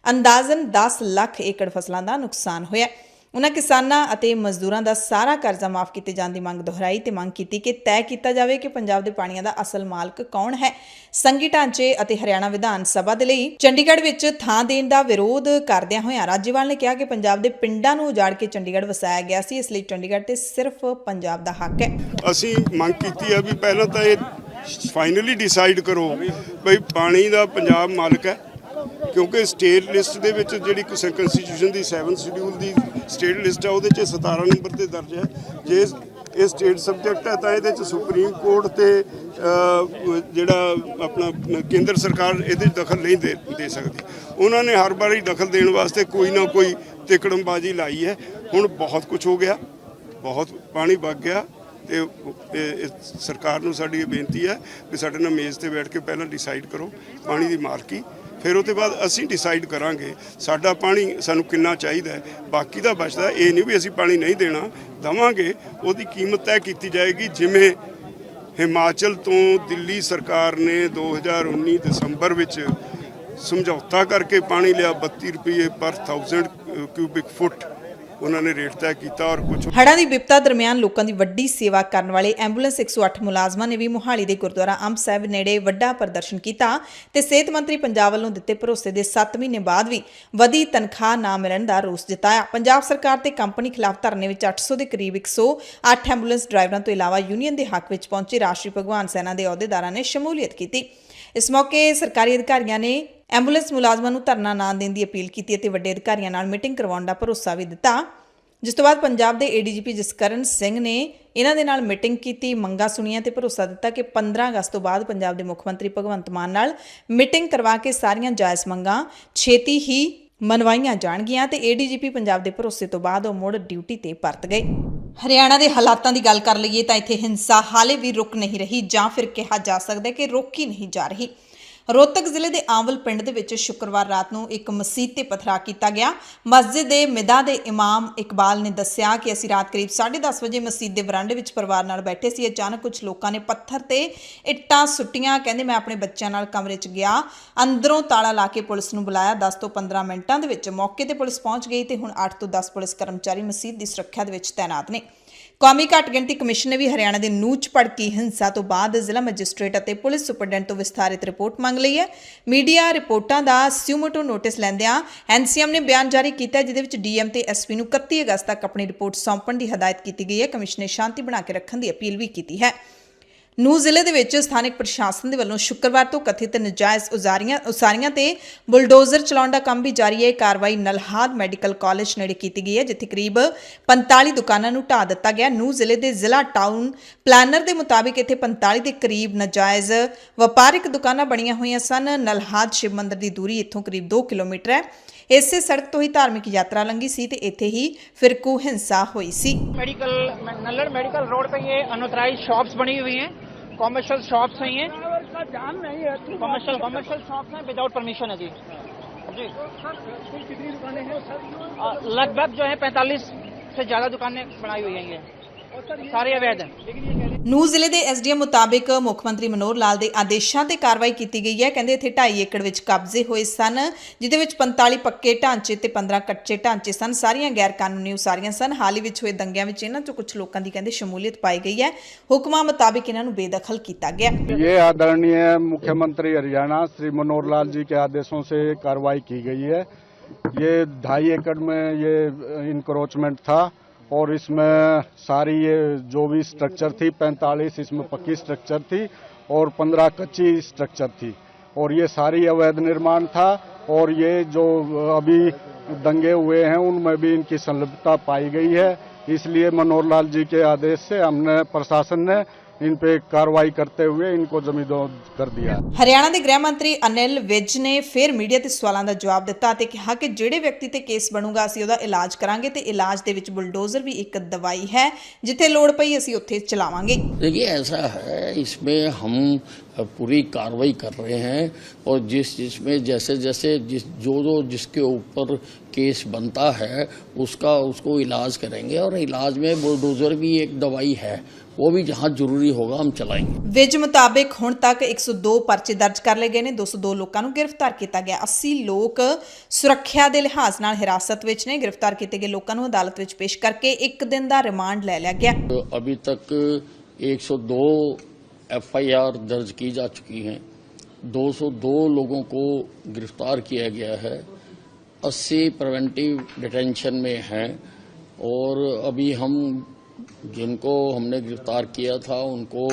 ਅੰਦਾਜ਼ਨ 10 ਲੱਖ ਏਕੜ ਫਸਲਾਂ ਦਾ ਨੁਕਸਾਨ ਹੋਇਆ। ਉਨ੍ਹਾਂ ਕਿਸਾਨਾਂ ਅਤੇ ਮਜ਼ਦੂਰਾਂ ਦਾ ਸਾਰਾ ਕਰਜ਼ਾ ਮਾਫ ਕੀਤੇ ਜਾਣ ਦੀ ਮੰਗ ਦੁਹਰਾਈ ਤੇ ਮੰਗ ਕੀਤੀ ਕਿ ਤੈਅ ਕੀਤਾ ਜਾਵੇ ਕਿ ਪੰਜਾਬ ਦੇ ਪਾਣੀਆਂ ਦਾ ਅਸਲ ਮਾਲਕ ਕੌਣ ਹੈ। ਸੰਘੀ ਢਾਂਚੇ ਅਤੇ ਹਰਿਆਣਾ ਵਿਧਾਨ ਸਭਾ ਦੇ ਲਈ ਚੰਡੀਗੜ੍ਹ ਵਿੱਚ ਥਾਂ ਦੇਣ ਦਾ ਵਿਰੋਧ ਕਰਦਿਆਂ ਹੋਇਆਂ ਰਾਜੇਵਾਲ ਨੇ ਕਿਹਾ ਕਿ ਪੰਜਾਬ ਦੇ ਪਿੰਡਾਂ ਨੂੰ ਉਜਾੜ ਕੇ ਚੰਡੀਗੜ੍ਹ ਵਸਾਇਆ ਗਿਆ ਸੀ, ਇਸ ਲਈ ਚੰਡੀਗੜ੍ਹ ਤੇ ਸਿਰਫ ਪੰਜਾਬ ਦਾ ਹੱਕ ਹੈ। ਅਸੀਂ ਮੰਗ ਕੀਤੀ ਹੈ ਵੀ ਪਹਿਲਾਂ ਤਾਂ ਇਹ ਫਾਈਨਲੀ ਡਿਸਾਈਡ ਕਰੋ ਬਈ ਪਾਣੀ ਦਾ ਪੰਜਾਬ ਮਾਲਕ ਹੈ, ਕਿਉਂਕਿ ਸਟੇਟ ਲਿਸਟ ਦੇ ਵਿੱਚ ਜਿਹੜੀ ਕੰਸਟੀਟਿਊਸ਼ਨ ਦੀ 7 ਸ਼ਡਿਊਲ ਦੀ ਸਟੇਟ ਲਿਸਟ ਹੈ ਉਹਦੇ 'ਚ 17 ਨੰਬਰ ਤੇ ਦਰਜ ਹੈ। ਜੇ ਇਹ ਸਟੇਟ ਸਬਜੈਕਟ ਹੈ ਤਾਂ ਇਹਦੇ 'ਚ ਸੁਪਰੀਮ ਕੋਰਟ ਤੇ ਜਿਹੜਾ ਆਪਣਾ ਕੇਂਦਰ ਸਰਕਾਰ ਇਹਦੇ 'ਚ ਦਖਲ ਨਹੀਂ ਦੇ ਸਕਦੀ। ਉਹਨਾਂ ਨੇ ਹਰ ਵਾਰੀ ਦਖਲ ਦੇਣ ਵਾਸਤੇ ਕੋਈ ਨਾ ਕੋਈ ਤਿਕੜਮਬਾਜ਼ੀ ਲਾਈ ਹੈ। ਹੁਣ ਬਹੁਤ ਕੁਝ ਹੋ ਗਿਆ, ਬਹੁਤ ਪਾਣੀ ਵਗ ਗਿਆ ਤੇ ਸਰਕਾਰ ਨੂੰ ਸਾਡੀ ਇਹ ਬੇਨਤੀ ਹੈ ਕਿ ਸਾਡੇ ਨਾਲ ਮੇਜ਼ ਤੇ ਬੈਠ ਕੇ ਪਹਿਲਾਂ ਡਿਸਾਈਡ ਕਰੋ ਪਾਣੀ ਦੀ ਮਾਲਕੀ, ਫਿਰ ਉਹਦੇ ਬਾਅਦ ਅਸੀਂ ਡਿਸਾਈਡ ਕਰਾਂਗੇ ਸਾਡਾ ਪਾਣੀ ਸਾਨੂੰ ਕਿੰਨਾ ਚਾਹੀਦਾ ਹੈ। ਬਾਕੀ ਦਾ ਬਚਦਾ ਇਹ ਨਹੀਂ ਵੀ ਅਸੀਂ ਪਾਣੀ ਨਹੀਂ ਦੇਣਾ, ਦੇਵਾਂਗੇ, ਉਹਦੀ ਕੀਮਤ ਤੈਅ ਕੀਤੀ ਜਾਏਗੀ। ਜਿਵੇਂ ਹਿਮਾਚਲ ਤੋਂ ਦਿੱਲੀ ਸਰਕਾਰ ਨੇ 2019 ਦਸੰਬਰ ਵਿੱਚ ਸਮਝੌਤਾ ਕਰਕੇ ਪਾਣੀ ਲਿਆ 32 ਰੁਪਏ ਪਰ 1000 ਕਿਊਬਿਕ ਫੁੱਟ ਉਹਨਾਂ ਨੇ ਰੇਟ ਤੈਅ ਕੀਤਾ। ਔਰ ਕੁਝ ਹੜ੍ਹਾਂ ਦੀ ਵਿਪਤਾ ਦਰਮਿਆਨ ਲੋਕਾਂ ਦੀ ਵੱਡੀ ਸੇਵਾ ਕਰਨ ਵਾਲੇ ਐਂਬੂਲੈਂਸ 108 ਮੁਲਾਜ਼ਮਾਂ ਨੇ ਵੀ ਮੋਹਾਲੀ ਦੇ ਗੁਰਦੁਆਰਾ ਅੰਬ ਸਾਹਿਬ ਨੇੜੇ ਵੱਡਾ ਪ੍ਰਦਰਸ਼ਨ ਕੀਤਾ ਤੇ ਸਿਹਤ ਮੰਤਰੀ ਪੰਜਾਬ ਵੱਲੋਂ ਦਿੱਤੇ ਭਰੋਸੇ ਦੇ 7 ਮਹੀਨੇ ਬਾਅਦ ਵੀ ਵਧੀ ਤਨਖਾਹ ਨਾ ਮਿਲਣ ਦਾ ਰੋਸ ਜਤਾਇਆ। ਪੰਜਾਬ ਸਰਕਾਰ ਤੇ ਕੰਪਨੀ ਖਿਲਾਫ ਧਰਨੇ ਵਿੱਚ 800 ਦੇ ਕਰੀਬ 108 ਐਂਬੂਲੈਂਸ ਡਰਾਈਵਰਾਂ ਤੋਂ ਇਲਾਵਾ ਯੂਨੀਅਨ ਦੇ ਹੱਕ ਵਿੱਚ ਪਹੁੰਚੇ ਰਾਸ਼ਟਰੀ ਭਗਵਾਨ ਸੈਨਾ ਦੇ ਅਹੁਦੇਦਾਰਾਂ ਨੇ ਸ਼ਮੂਲੀਅਤ ਕੀਤੀ। ਇਸ ਮੌਕੇ ਸਰਕਾਰੀ ਅਧਿਕਾਰੀਆਂ ਨੇ ਐਂਬੂਲੈਂਸ ਮੁਲਾਜ਼ਮਾਂ ਨੂੰ ਧਰਨਾ ਨਾ ਦੇਣ ਦੀ ਅਪੀਲ ਕੀਤੀ ਅਤੇ ਵੱਡੇ ਅਧਿਕਾਰੀਆਂ ਨਾਲ ਮੀਟਿੰਗ ਕਰਵਾਉਣ ਦਾ ਭਰੋਸਾ ਵੀ ਦਿੱਤਾ। ਜਿਸ ਤੋਂ ਬਾਅਦ ਪੰਜਾਬ ਦੇ ਏਡੀਜੀਪੀ ਜਸਕਰਨ ਸਿੰਘ ਨੇ ਇਹਨਾਂ ਦੇ ਨਾਲ ਮੀਟਿੰਗ ਕੀਤੀ, ਮੰਗਾਂ ਸੁਣੀਆਂ ਤੇ ਭਰੋਸਾ ਦਿੱਤਾ ਕਿ 15 ਅਗਸਤ ਤੋਂ ਬਾਅਦ ਪੰਜਾਬ ਦੇ ਮੁੱਖ ਮੰਤਰੀ ਭਗਵੰਤ ਮਾਨ ਨਾਲ ਮੀਟਿੰਗ ਕਰਵਾ ਕੇ ਸਾਰੀਆਂ ਜਾਇਜ਼ ਮੰਗਾਂ ਛੇਤੀ ਹੀ ਮਨਵਾਈਆਂ ਜਾਣਗੀਆਂ ਤੇ ਏਡੀਜੀਪੀ ਪੰਜਾਬ ਦੇ ਭਰੋਸੇ ਤੋਂ ਬਾਅਦ ਉਹ ਮੁੜ ਡਿਊਟੀ ਤੇ ਪਰਤ ਗਏ। ਹਰਿਆਣਾ ਦੇ ਹਾਲਾਤਾਂ ਦੀ ਗੱਲ ਕਰ ਲਈਏ ਤਾਂ ਇੱਥੇ ਹਿੰਸਾ ਹਾਲੇ ਵੀ ਰੁਕ ਨਹੀਂ ਰਹੀ, ਜਾਂ ਫਿਰ ਕਿਹਾ ਜਾ ਸਕਦਾ ਕਿ ਰੋਕੀ ਨਹੀਂ ਜਾ ਰਹੀ। ਰੋਹਤਕ ਜ਼ਿਲ੍ਹੇ ਦੇ ਆਂਵਲ ਪਿੰਡ ਦੇ ਵਿੱਚ ਸ਼ੁੱਕਰਵਾਰ ਰਾਤ ਨੂੰ ਇੱਕ ਮਸਜਿਦ ਤੇ ਪਥਰਾ ਕੀਤਾ ਗਿਆ। ਮਸਜਿਦ ਦੇ ਮਿਦਾ ਦੇ ਇਮਾਮ ਇਕਬਾਲ ਨੇ ਦੱਸਿਆ ਕਿ ਅਸੀਂ ਰਾਤ ਕਰੀਬ 10:30 ਵਜੇ ਮਸਜਿਦ ਦੇ ਵਰਾਂਡੇ ਵਿੱਚ ਪਰਿਵਾਰ ਨਾਲ ਬੈਠੇ ਸੀ। ਅਚਾਨਕ ਕੁਝ ਲੋਕਾਂ ਨੇ ਪੱਥਰ ਤੇ ਇੱਟਾਂ ਸੁੱਟੀਆਂ। ਕਹਿੰਦੇ ਮੈਂ ਆਪਣੇ ਬੱਚਿਆਂ ਨਾਲ ਕਮਰੇ 'ਚ ਗਿਆ, ਅੰਦਰੋਂ ਤਾਲਾ ਲਾ ਕੇ ਪੁਲਿਸ ਨੂੰ ਬੁਲਾਇਆ। 10 ਤੋਂ 15 ਮਿੰਟਾਂ ਦੇ ਵਿੱਚ ਮੌਕੇ ਤੇ ਪੁਲਿਸ ਪਹੁੰਚ ਗਈ ਤੇ ਹੁਣ 8 ਤੋਂ 10 ਪੁਲਿਸ ਕਰਮਚਾਰੀ ਮਸਜਿਦ ਦੀ ਸੁਰੱਖਿਆ ਦੇ ਵਿੱਚ ਤੈਨਾਤ ਨੇ। ਕੌਮੀ ਘੱਟ ਗਿਣਤੀ ਕਮਿਸ਼ਨ ਨੇ ਵੀ ਹਰਿਆਣਾ ਦੇ ਨੂਹ 'ਚ ਭੜਕੀ ਹਿੰਸਾ ਤੋਂ ਬਾਅਦ ਜ਼ਿਲ੍ਹਾ ਮੈਜਿਸਟ੍ਰੇਟ ਅਤੇ ਪੁਲਿਸ ਸੁਪਰਡੈਂਟ ਤੋਂ ਵਿਸਥਾਰਿਤ ਰਿਪੋਰਟ ਮੰਗ ਲਈ ਹੈ। ਮੀਡੀਆ ਰਿਪੋਰਟਾਂ ਦਾ ਸਿਊਮੋਟੋ ਨੋਟਿਸ ਲੈਂਦਿਆਂ ਐਨਸੀਐਮ ਨੇ ਬਿਆਨ ਜਾਰੀ ਕੀਤਾ, ਜਿਹਦੇ ਵਿੱਚ ਡੀਐਮ ਤੇ ਐਸਪੀ ਨੂੰ 31 ਅਗਸਤ ਤੱਕ ਆਪਣੀ ਰਿਪੋਰਟ ਸੌਂਪਣ ਦੀ ਹਦਾਇਤ ਕੀਤੀ ਗਈ ਹੈ। ਕਮਿਸ਼ਨ ਨੇ ਸ਼ਾਂਤੀ ਬਣਾ ਕੇ ਰੱਖਣ ਦੀ ਅਪੀਲ ਵੀ ਕੀਤੀ ਹੈ। ਨੂਹ ਜ਼ਿਲ੍ਹੇ ਦੇ ਵਿੱਚ ਸਥਾਨਕ ਪ੍ਰਸ਼ਾਸਨ ਦੇ ਵੱਲੋਂ ਸ਼ੁੱਕਰਵਾਰ ਤੋਂ ਕਥਿਤ ਨਜਾਇਜ਼ ਉਸਾਰੀਆਂ ਤੇ ਬੁਲਡੋਜ਼ਰ ਚਲਾਉਣ ਦਾ ਕੰਮ ਵੀ ਜਾਰੀ ਹੈ। ਇਹ ਕਾਰਵਾਈ ਨਲਹਾਦ ਮੈਡੀਕਲ ਕਾਲਜ ਨੇੜੇ ਕੀਤੀ ਗਈ ਹੈ, ਜਿੱਥੇ ਕਰੀਬ 45 ਦੁਕਾਨਾਂ ਨੂੰ ਢਾਹ ਦਿੱਤਾ ਗਿਆ। ਨੂਹ ਜ਼ਿਲ੍ਹੇ ਦੇ ਜ਼ਿਲ੍ਹਾ ਟਾਊਨ ਪਲਾਨਰ ਦੇ ਮੁਤਾਬਿਕ ਇੱਥੇ 45 ਦੇ ਕਰੀਬ ਨਜਾਇਜ਼ ਵਪਾਰਿਕ ਦੁਕਾਨਾਂ ਬਣੀਆਂ ਹੋਈਆਂ ਸਨ। ਨਲਹਾਦ ਸ਼ਿਵ ਮੰਦਿਰ ਦੀ ਦੂਰੀ ਇੱਥੋਂ ਕਰੀਬ 2 ਕਿਲੋਮੀਟਰ ਹੈ। ਇਸੇ ਸੜਕ ਤੋਂ ਹੀ ਧਾਰਮਿਕ ਯਾਤਰਾ ਲੰਘੀ ਸੀ ਤੇ ਇੱਥੇ ਹੀ ਫਿਰਕੂ ਹਿੰਸਾ ਹੋਈ ਸੀ। नल्लड़ मेडिकल रोड पे ये अनऑथराइज्ड शॉप्स बनी हुई हैं, कॉमर्शियल शॉप्स हैं, ये कॉमर्शियल शॉप्स हैं विदाउट परमिशन है जी। कितनी दुकानें हैं सर? लगभग जो है 45 से ज्यादा दुकानें बनाई हुई हैं, ये सारे अवैध हैं। ਨੂਹ ਜ਼ਿਲ੍ਹੇ ਦੇ ਐਸਡੀਐਮ ਮੁਤਾਬਿਕ ਮੁੱਖ ਮੰਤਰੀ ਮਨੋਹਰ ਲਾਲ ਦੇ ਆਦੇਸ਼ਾਂ ਤੇ ਕਾਰਵਾਈ ਕੀਤੀ ਗਈ ਹੈ। ਕਹਿੰਦੇ ਇੱਥੇ 2.5 ਏਕੜ ਵਿੱਚ ਕਬਜ਼ੇ ਹੋਏ ਸਨ, ਜਿਹਦੇ ਵਿੱਚ 45 ਪੱਕੇ ਢਾਂਚੇ ਤੇ 15 ਕੱਚੇ ਢਾਂਚੇ ਸਨ। ਸਾਰੀਆਂ ਗੈਰ ਕਾਨੂੰਨੀ ਉਸਾਰੀਆਂ ਸਨ। ਹਾਲ ਹੀ ਵਿੱਚ ਹੋਏ ਦੰਗਿਆਂ ਵਿੱਚ ਇਹਨਾਂ ਚੋਂ ਕੁਝ ਲੋਕਾਂ ਦੀ ਕਹਿੰਦੇ ਸ਼ਮੂਲੀਅਤ ਪਾਈ ਗਈ ਹੈ। ਹੁਕਮਾਂ ਮੁਤਾਬਿਕ ਇਹਨਾਂ ਨੂੰ ਬੇਦਖਲ ਕੀਤਾ ਗਿਆ। ये आदरणीय मुख्यमंत्री हरियाणा श्री मनोहर लाल जी के आदेशों से कार्रवाई की गई है। ये 2.5 एकड़ में ये इंक्रोचमेंट था और इसमें सारी ये जो भी स्ट्रक्चर थी 45 इसमें पक्की स्ट्रक्चर थी और 15 कच्ची स्ट्रक्चर थी और ये सारी अवैध निर्माण था। और ये जो अभी दंगे हुए हैं उनमें भी इनकी संलिप्तता पाई गई है। इसलिए मनोहर लाल जी के आदेश से हमने प्रशासन ने इन पे कार्रवाई करते हुए इनको ਜ਼ਮੀਂਦੋਜ਼ कर दिया। ਹਰਿਆਣਾ ਦੇ ਗ੍ਰਹਿ ਮੰਤਰੀ ਅਨਿਲ ਵਿਜ ਨੇ ਫਿਰ ਮੀਡੀਆ ਦੇ ਸਵਾਲਾਂ ਦਾ ਜਵਾਬ ਦਿੱਤਾ ਅਤੇ ਕਿਹਾ ਕਿ ਜਿਹੜੇ ਵਿਅਕਤੀ ਤੇ ਕੇਸ ਬਣੂਗਾ ਅਸੀਂ ਉਹਦਾ ਇਲਾਜ ਕਰਾਂਗੇ ਤੇ ਇਲਾਜ ਦੇ ਵਿੱਚ ਬੁਲਡੋਜ਼ਰ ਵੀ ਇੱਕ ਦਵਾਈ ਹੈ, ਜਿੱਥੇ ਲੋੜ ਪਈ ਅਸੀਂ ਉੱਥੇ ਚਲਾਵਾਂਗੇ। देखिए ऐसा है, इसमें हम पूरी कार्रवाई कर रहे हैं और जिसमें जैसे जैसे जो जिसके ऊपर केस बनता है उसको इलाज करेंगे और इलाज में बुलडोजर भी एक दवाई है, वो भी जहाँ जरूरी होगा हम चलाएंगे। ਵਿਜ ਮੁਤਾਬਿਕ ਹੁਣ ਤੱਕ 102 ਪਰਚੇ ਦਰਜ ਕਰ ਲਏ ਗਏ ਨੇ, 202 ਲੋਕਾਂ ਨੂੰ ਗ੍ਰਿਫਤਾਰ ਕੀਤਾ ਗਿਆ। 80 ਲੋਕ ਸੁਰੱਖਿਆ ਦੇ ਲਿਹਾਜ਼ ਨਾਲ ਹਿਰਾਸਤ ਵਿੱਚ ਨੇ। ਗ੍ਰਿਫਤਾਰ ਕੀਤੇ ਗਏ ਲੋਕਾਂ ਨੂੰ ਅਦਾਲਤ ਵਿੱਚ ਪੇਸ਼ ਕਰਕੇ 1 ਦਿਨ ਦਾ ਰਿਮਾਂਡ ਲੈ ਲਿਆ ਗਿਆ। तो अभी तक 102 FIR दर्ज की जा चुकी हैं, 202 लोगों को गिरफ्तार किया गया है, 80 प्रिवेंटिव डिटेंशन में हैं और अभी हम जिनको हमने गिरफ्तार किया था उनको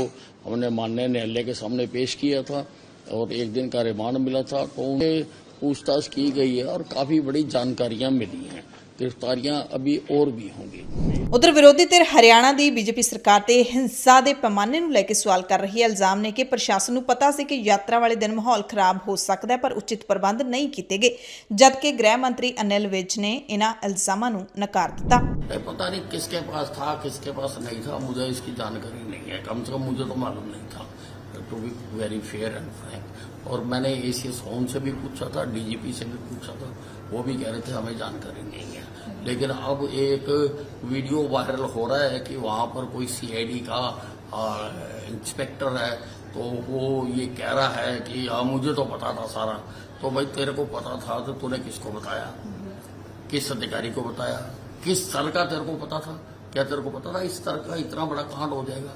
हमने माननीय न्यायालय के सामने पेश किया था और 1 दिन का रिमांड मिला था। तो उन्हें पूछताछ की गई है और काफ़ी बड़ी जानकारियां मिली हैं। गिरफ्तारियां अभी और भी होंगी। ਉਧਰ ਵਿਰੋਧੀ ਧਿਰ ਹਰਿਆਣਾ ਦੀ ਬੀਜੇਪੀ ਸਰਕਾਰ ਤੇ ਹਿੰਸਾ ਦੇ ਪੈਮਾਨੇ ਨੂੰ ਲੈ ਕੇ ਸਵਾਲ ਕਰ ਰਹੀ ਹੈ। ਇਲਜ਼ਾਮ ਨੇ ਕਿ ਪ੍ਰਸ਼ਾਸਨ ਨੂੰ ਪਤਾ ਸੀ ਕਿ ਯਾਤਰਾ ਵਾਲੇ ਦਿਨ ਮਾਹੌਲ ਖਰਾਬ ਹੋ ਸਕਦਾ ਹੈ, ਪਰ ਉਚਿਤ ਪ੍ਰਬੰਧ ਨਹੀਂ ਕੀਤੇ ਗਏ, ਜਦਕਿ ਗ੍ਰਹਿ ਮੰਤਰੀ ਅਨਿਲ ਵਿਜ ਨੇ ਇਹਨਾਂ ਇਲਜ਼ਾਮਾਂ ਨੂੰ ਨਕਾਰ ਦਿੱਤਾ। पता नहीं किसके पास था किसके पास नहीं था, मुझे इसकी जानकारी नहीं है। कम से कम मुझे तो मालूम नहीं था, to be very fair and frank. और मैंने ACS होम से भी पूछा था, DGP से भी पूछा था, वो भी कह रहे थे हमें जानकारी नहीं है। लेकिन अब एक वीडियो वायरल हो रहा है कि वहाँ पर कोई CID का इंस्पेक्टर है, तो वो ये कह रहा है कि हाँ मुझे तो पता था सारा। तो भाई तेरे को पता था तो तूने किसको बताया, किस अधिकारी को बताया, किस स्तर का तेरे को पता था? क्या तेरे को पता था इस स्तर का इतना बड़ा कांड हो जाएगा?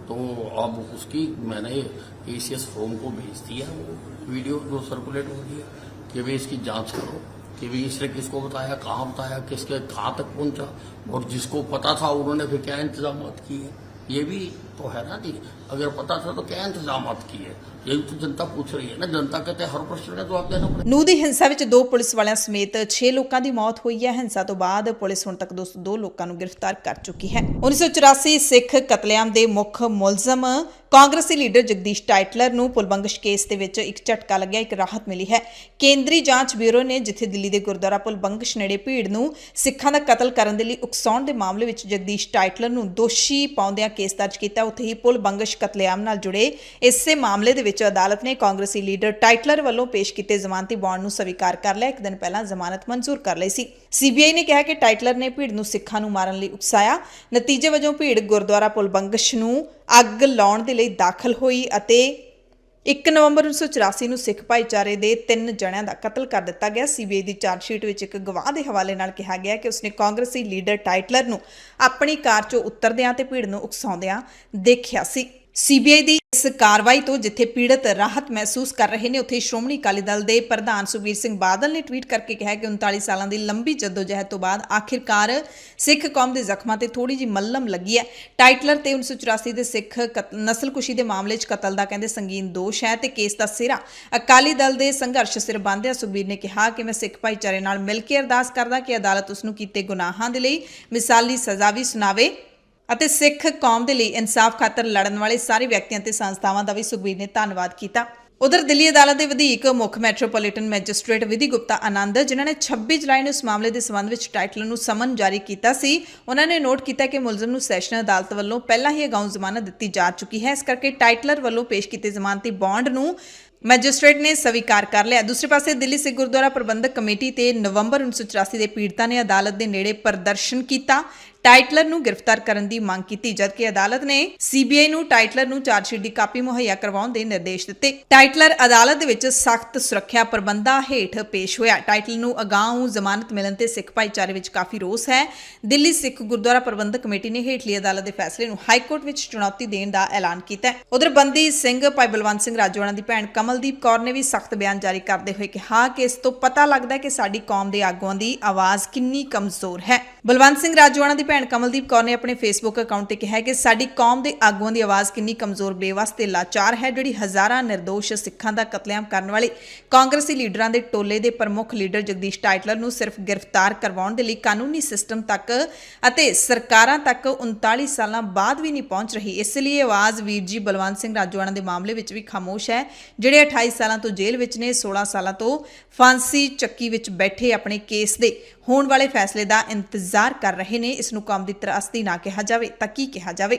तो अब उसकी मैंने ACS होम को भेज दिया वो वीडियो जो सर्कुलेट हो रही है कि भाई इसकी जांच करो कि भाई इसने किसको बताया, कहाँ बताया, किसके कहाँ तक पहुंचा और जिसको पता था उन्होंने फिर क्या इंतजाम किए। ये भी तो है ना जी, अगर पता था तो क्या इंतजाम किए, यही तो जनता पूछ रही है ना। जनता कहते हैं हर प्रश्न का जवाब देना पड़ेगा। ਨੂੰ ਦੀ ਹਿੰਸਾ ਵਿੱਚ 2 ਪੁਲਿਸ ਵਾਲਿਆਂ ਸਮੇਤ 6 ਲੋਕਾਂ ਦੀ ਮੌਤ ਹੋਈ ਹੈ। ਹਿੰਸਾ ਤੋਂ ਬਾਅਦ ਪੁਲਿਸ ਹੁਣ ਤੱਕ 202 ਲੋਕਾਂ ਨੂੰ ਗ੍ਰਿਫਤਾਰ ਕਰ ਚੁੱਕੀ ਹੈ। 1984 ਸਿੱਖ ਕਤਲੇਆਮ ਦੇ ਮੁੱਖ ਮੁਲਜ਼ਮ ਕਾਂਗਰਸੀ ਲੀਡਰ ਜਗਦੀਸ਼ ਟਾਈਟਲਰ ਨੂੰ ਪੁਲਬੰਗਸ਼ ਕੇਸ ਦੇ ਵਿੱਚ ਇੱਕ ਝਟਕਾ ਲੱਗਿਆ, ਇੱਕ ਰਾਹਤ ਮਿਲੀ ਹੈ। ਕੇਂਦਰੀ ਜਾਂਚ ਬਿਊਰੋ ਨੇ ਜਿੱਥੇ ਦਿੱਲੀ ਦੇ ਗੁਰਦੁਆਰਾ ਪੁਲਬੰਗਸ਼ ਨੇੜੇ ਭੀੜ ਨੂੰ ਸਿੱਖਾਂ ਦਾ ਕਤਲ ਕਰਨ ਦੇ ਲਈ ਉਕਸਾਉਣ ਦੇ ਮਾਮਲੇ ਵਿੱਚ ਜਗਦੀਸ਼ ਟਾਈਟਲਰ ਨੂੰ ਦੋਸ਼ੀ ਪਾਉਂਦਿਆਂ ਕੇਸ ਦਰਜ ਕੀਤਾ, ਉੱਥੇ ਹੀ ਪੁਲਬੰਗਸ਼ ਕਤਲੇਆਮ ਨਾਲ ਜੁੜੇ ਇਸੇ ਮਾਮਲੇ ਦੇ ਵਿੱਚ ਅਦਾਲਤ ਨੇ ਕਾਂਗਰਸੀ ਲੀਡਰ ਟਾਈਟਲਰ ਵੱਲੋਂ ਪੇਸ਼ ਕੀਤੇ ਜ਼ਮਾਨਤੀ ਬੌਂਡ ਨੂੰ ਸਵੀਕਾਰ ਕਰ ਲਿਆ। 1 ਦਿਨ ਪਹਿਲਾਂ ਜ਼ਮਾਨਤ ਮਨਜ਼ੂਰ ਕਰ ਲਈ ਸੀ। CBI ਨੇ ਕਿਹਾ ਕਿ ਟਾਈਟਲਰ ਨੇ ਭੀੜ ਨੂੰ ਸਿੱਖਾਂ ਨੂੰ ਮਾਰਨ ਲਈ ਉਕਸਾਇਆ। ਨਤੀਜੇ ਵਜੋਂ ਭੀੜ ਗੁਰਦੁਆਰਾ ਪੁਲਬੰਗਸ਼ ਨੂੰ ਅੱਗ ਲਾਉਣ ਦੇ ਲਈ ਦਾਖਲ ਹੋਈ ਅਤੇ 1 ਨਵੰਬਰ 1984 ਨੂੰ ਸਿੱਖ ਭਾਈਚਾਰੇ ਦੇ 3 ਜਣਿਆਂ ਦਾ ਕਤਲ ਕਰ ਦਿੱਤਾ ਗਿਆ। CBI ਦੀ ਚਾਰਜਸ਼ੀਟ ਵਿੱਚ ਇੱਕ ਗਵਾਹ ਦੇ ਹਵਾਲੇ ਨਾਲ ਕਿਹਾ ਗਿਆ ਕਿ ਉਸਨੇ ਕਾਂਗਰਸੀ ਲੀਡਰ ਟਾਈਟਲਰ ਨੂੰ ਆਪਣੀ ਕਾਰ 'ਚੋਂ ਉਤਰਦਿਆਂ ਤੇ ਭੀੜ ਨੂੰ ਉਕਸਾਉਂਦਿਆਂ ਦੇਖਿਆ ਸੀ। CBI ਦੀ ਇਸ ਕਾਰਵਾਈ ਤੋਂ ਜਿੱਥੇ ਪੀੜਤ ਰਾਹਤ ਮਹਿਸੂਸ ਕਰ ਰਹੇ ਨੇ, ਉੱਥੇ ਸ਼੍ਰੋਮਣੀ ਅਕਾਲੀ ਦਲ ਦੇ ਪ੍ਰਧਾਨ ਸੁਖਬੀਰ ਸਿੰਘ ਬਾਦਲ ਨੇ ਟਵੀਟ ਕਰਕੇ ਕਿਹਾ ਕਿ 39 ਸਾਲਾਂ ਦੀ ਲੰਬੀ ਜਦੋਜਹਿਦ ਤੋਂ ਬਾਅਦ ਆਖਿਰਕਾਰ ਸਿੱਖ ਕੌਮ ਦੇ ਜ਼ਖਮਾਂ ਤੇ ਥੋੜੀ ਜਿਹੀ ਮੱਲਮ ਲੱਗੀ ਹੈ। ਟਾਈਟਲਰ ਤੇ 1984 ਦੇ ਸਿੱਖ ਨਸਲਕੁਸ਼ੀ ਦੇ ਮਾਮਲੇ 'ਚ ਕਤਲ ਦਾ ਕਹਿੰਦੇ ਸੰਗੀਨ ਦੋਸ਼ ਹੈ ਤੇ ਕੇਸ ਦਾ ਸਿਰਾ ਅਕਾਲੀ ਦਲ ਦੇ ਸੰਘਰਸ਼ ਸਿਰ ਬੰਨ੍ਹਿਆ ਸੁਖਬੀਰ ਨੇ ਕਿਹਾ ਕਿ ਮੈਂ ਸਿੱਖ ਭਾਈਚਾਰੇ ਨਾਲ ਮਿਲ ਕੇ ਅਰਦਾਸ ਕਰਦਾ ਕਿ ਅਦਾਲਤ ਉਸ ਨੂੰ ਕੀਤੇ ਗੁਨਾਹਾਂ ਦੇ ਲਈ ਮਿਸਾਲੀ ਸਜ਼ਾ ਵੀ ਸੁਣਾਵੇ ਅਤੇ ਸਿੱਖ ਕੌਮ ਦੇ ਲਈ ਇਨਸਾਫ ਖਾਤਰ ਲੜਨ ਵਾਲੇ ਸਾਰੇ ਵਿਅਕਤੀਆਂ ਤੇ ਸੰਸਥਾਵਾਂ ਦਾ ਵੀ ਸੁਖਬੀਰ ਨੇ ਧੰਨਵਾਦ ਕੀਤਾ। ਉਧਰ ਦਿੱਲੀ ਅਦਾਲਤ ਦੇ ਵਧੀਕ ਮੁੱਖ ਮੈਟਰੋਪੋਲੀਟਨ ਮੈਜਿਸਟ੍ਰੇਟ ਵਿਧੀ ਗੁਪਤਾ ਆਨੰਦ, ਜਿਨ੍ਹਾਂ ਨੇ 26 ਜੁਲਾਈ ਨੂੰ ਇਸ ਮਾਮਲੇ ਦੇ ਸੰਬੰਧ ਵਿੱਚ ਟਾਈਟਲਰ ਨੂੰ ਸਮਨ ਜਾਰੀ ਕੀਤਾ ਸੀ, ਉਹਨਾਂ ਨੇ ਨੋਟ ਕੀਤਾ ਕਿ ਮੁਲਜ਼ਮ ਨੂੰ ਸੈਸ਼ਨ ਅਦਾਲਤ ਵੱਲੋਂ ਪਹਿਲਾਂ ਹੀ ਅਗਾਊਂ ਜ਼ਮਾਨਤ ਦਿੱਤੀ ਜਾ ਚੁੱਕੀ ਹੈ। ਇਸ ਕਰਕੇ ਟਾਈਟਲਰ ਵੱਲੋਂ ਪੇਸ਼ ਕੀਤੇ ਜ਼ਮਾਨਤੀ ਬੌਂਡ ਨੂੰ ਮੈਜਿਸਟ੍ਰੇਟ ਨੇ ਸਵੀਕਾਰ ਕਰ ਲਿਆ। ਦੂਸਰੇ ਪਾਸੇ ਦਿੱਲੀ ਸਿੱਖ ਗੁਰਦੁਆਰਾ ਪ੍ਰਬੰਧਕ ਕਮੇਟੀ ਤੇ ਨਵੰਬਰ 1984 ਦੇ ਪੀੜਤਾਂ ਨੇ ਅਦਾਲਤ ਦੇ ਨੇੜੇ ਪ੍ਰਦਰਸ਼ਨ ਕੀਤਾ, ਟਾਈਟਲਰ ਨੂੰ ਗ੍ਰਿਫਤਾਰ ਕਰਨ ਦੀ ਮੰਗ ਕੀਤੀ, ਜਦਕਿ ਅਦਾਲਤ ਨੇ CBI ਨੂੰ ਟਾਈਟਲਰ ਨੂੰ ਚਾਰਜਸ਼ੀਟ ਦੀ ਕਾਪੀ ਮੁਹੱਈਆ ਕਰਵਾਉਣ ਦੇ ਨਿਰਦੇਸ਼ ਦਿੱਤੇ। ਟਾਈਟਲਰ ਅਦਾਲਤ ਦੇ ਵਿੱਚ ਸਖਤ ਸੁਰੱਖਿਆ ਪ੍ਰਬੰਧਾਂ ਹੇਠ ਪੇਸ਼ ਹੋਇਆ। ਟਾਈਟਲਰ ਨੂੰ ਅਗਾਊਂ ਜ਼ਮਾਨਤ ਮਿਲਣ ਤੇ ਸਿੱਖ ਭਾਈਚਾਰੇ ਵਿੱਚ ਕਾਫੀ ਰੋਸ ਹੈ। ਦਿੱਲੀ ਸਿੱਖ ਗੁਰਦੁਆਰਾ ਪ੍ਰਬੰਧਕ ਕਮੇਟੀ ਨੇ ਹੇਠਲੀ ਅਦਾਲਤ ਦੇ ਫੈਸਲੇ ਨੂੰ ਹਾਈ ਕੋਰਟ ਵਿੱਚ ਚੁਣੌਤੀ ਦੇਣ ਦਾ ਐਲਾਨ ਕੀਤਾ ਹੈ। ਉਧਰ ਬੰਦੀ ਸਿੰਘ ਭਾਈ ਬਲਵੰਤ ਸਿੰਘ ਰਾਜੋਆਣਾ ਦੀ ਭੈਣ ਕਮਲਦੀਪ ਕੌਰ ਨੇ ਵੀ ਸਖਤ ਬਿਆਨ ਜਾਰੀ ਕਰਦੇ ਹੋਏ ਕਿਹਾ ਕਿ ਇਸ ਤੋਂ ਪਤਾ ਲੱਗਦਾ ਹੈ ਕਿ ਸਾਡੀ ਕੌਮ ਦੇ ਆਗੂਆਂ ਦੀ ਆਵਾਜ਼ ਕਿੰਨੀ ਕਮਜ਼ੋਰ ਹੈ। ਬਲਵੰਤ ਸਿੰਘ ਰਾਜੋਆਣਾ ਦੀ ਭੈਣ ਕਮਲਦੀਪ ਕੌਰ ਨੇ ਆਪਣੇ ਫੇਸਬੁੱਕ ਅਕਾਊਂਟ ਤੇ ਕਿਹਾ ਹੈ ਕਿ ਸਾਡੀ ਕੌਮ ਦੇ ਆਗੂਆਂ ਦੀ ਆਵਾਜ਼ ਕਿੰਨੀ ਕਮਜ਼ੋਰ, ਬੇਵੱਸ ਤੇ ਲਾਚਾਰ ਹੈ, ਜਿਹੜੀ ਹਜ਼ਾਰਾਂ ਨਿਰਦੋਸ਼ ਸਿੱਖਾਂ ਦਾ ਕਤਲੇਆਮ ਕਰਨ ਵਾਲੇ ਕਾਂਗਰਸੀ ਲੀਡਰਾਂ ਦੇ ਟੋਲੇ ਦੇ ਪ੍ਰਮੁੱਖ ਲੀਡਰ ਜਗਦੀਸ਼ ਟਾਈਟਲਰ ਨੂੰ ਸਿਰਫ ਗ੍ਰਿਫਤਾਰ ਕਰਵਾਉਣ ਦੇ ਲਈ ਕਾਨੂੰਨੀ ਸਿਸਟਮ ਤੱਕ ਅਤੇ ਸਰਕਾਰਾਂ ਤੱਕ 39 ਸਾਲਾਂ ਬਾਅਦ ਵੀ ਨਹੀਂ ਪਹੁੰਚ ਰਹੀ। ਇਸ ਲਈ ਆਵਾਜ਼ ਵੀਰ ਜੀ ਬਲਵੰਤ ਸਿੰਘ ਰਾਜੋਆਣਾ ਦੇ ਮਾਮਲੇ ਵਿੱਚ ਵੀ ਖਾਮੋਸ਼ ਹੈ, ਜਿਹੜੇ 28 ਸਾਲਾਂ ਤੋਂ ਜੇਲ੍ਹ ਵਿੱਚ ਨੇ, 16 ਸਾਲਾਂ ਤੋਂ ਫਾਂਸੀ ਚੱਕੀ ਵਿੱਚ ਬੈਠੇ ਆਪਣੇ ਕੇਸ ਦੇ ਹੋਣ ਵਾਲੇ ਫੈਸਲੇ ਦਾ ਇੰਤਜ਼ਾਰ ਕਰ ਰਹੇ ਨੇ। ਇਸ ਨੂੰ ਕੌਮ ਦੀ ਤਰਾਸਦੀ ਨਾ ਕਿਹਾ ਜਾਵੇ ਤਾਂ ਕੀ ਕਿਹਾ ਜਾਵੇ।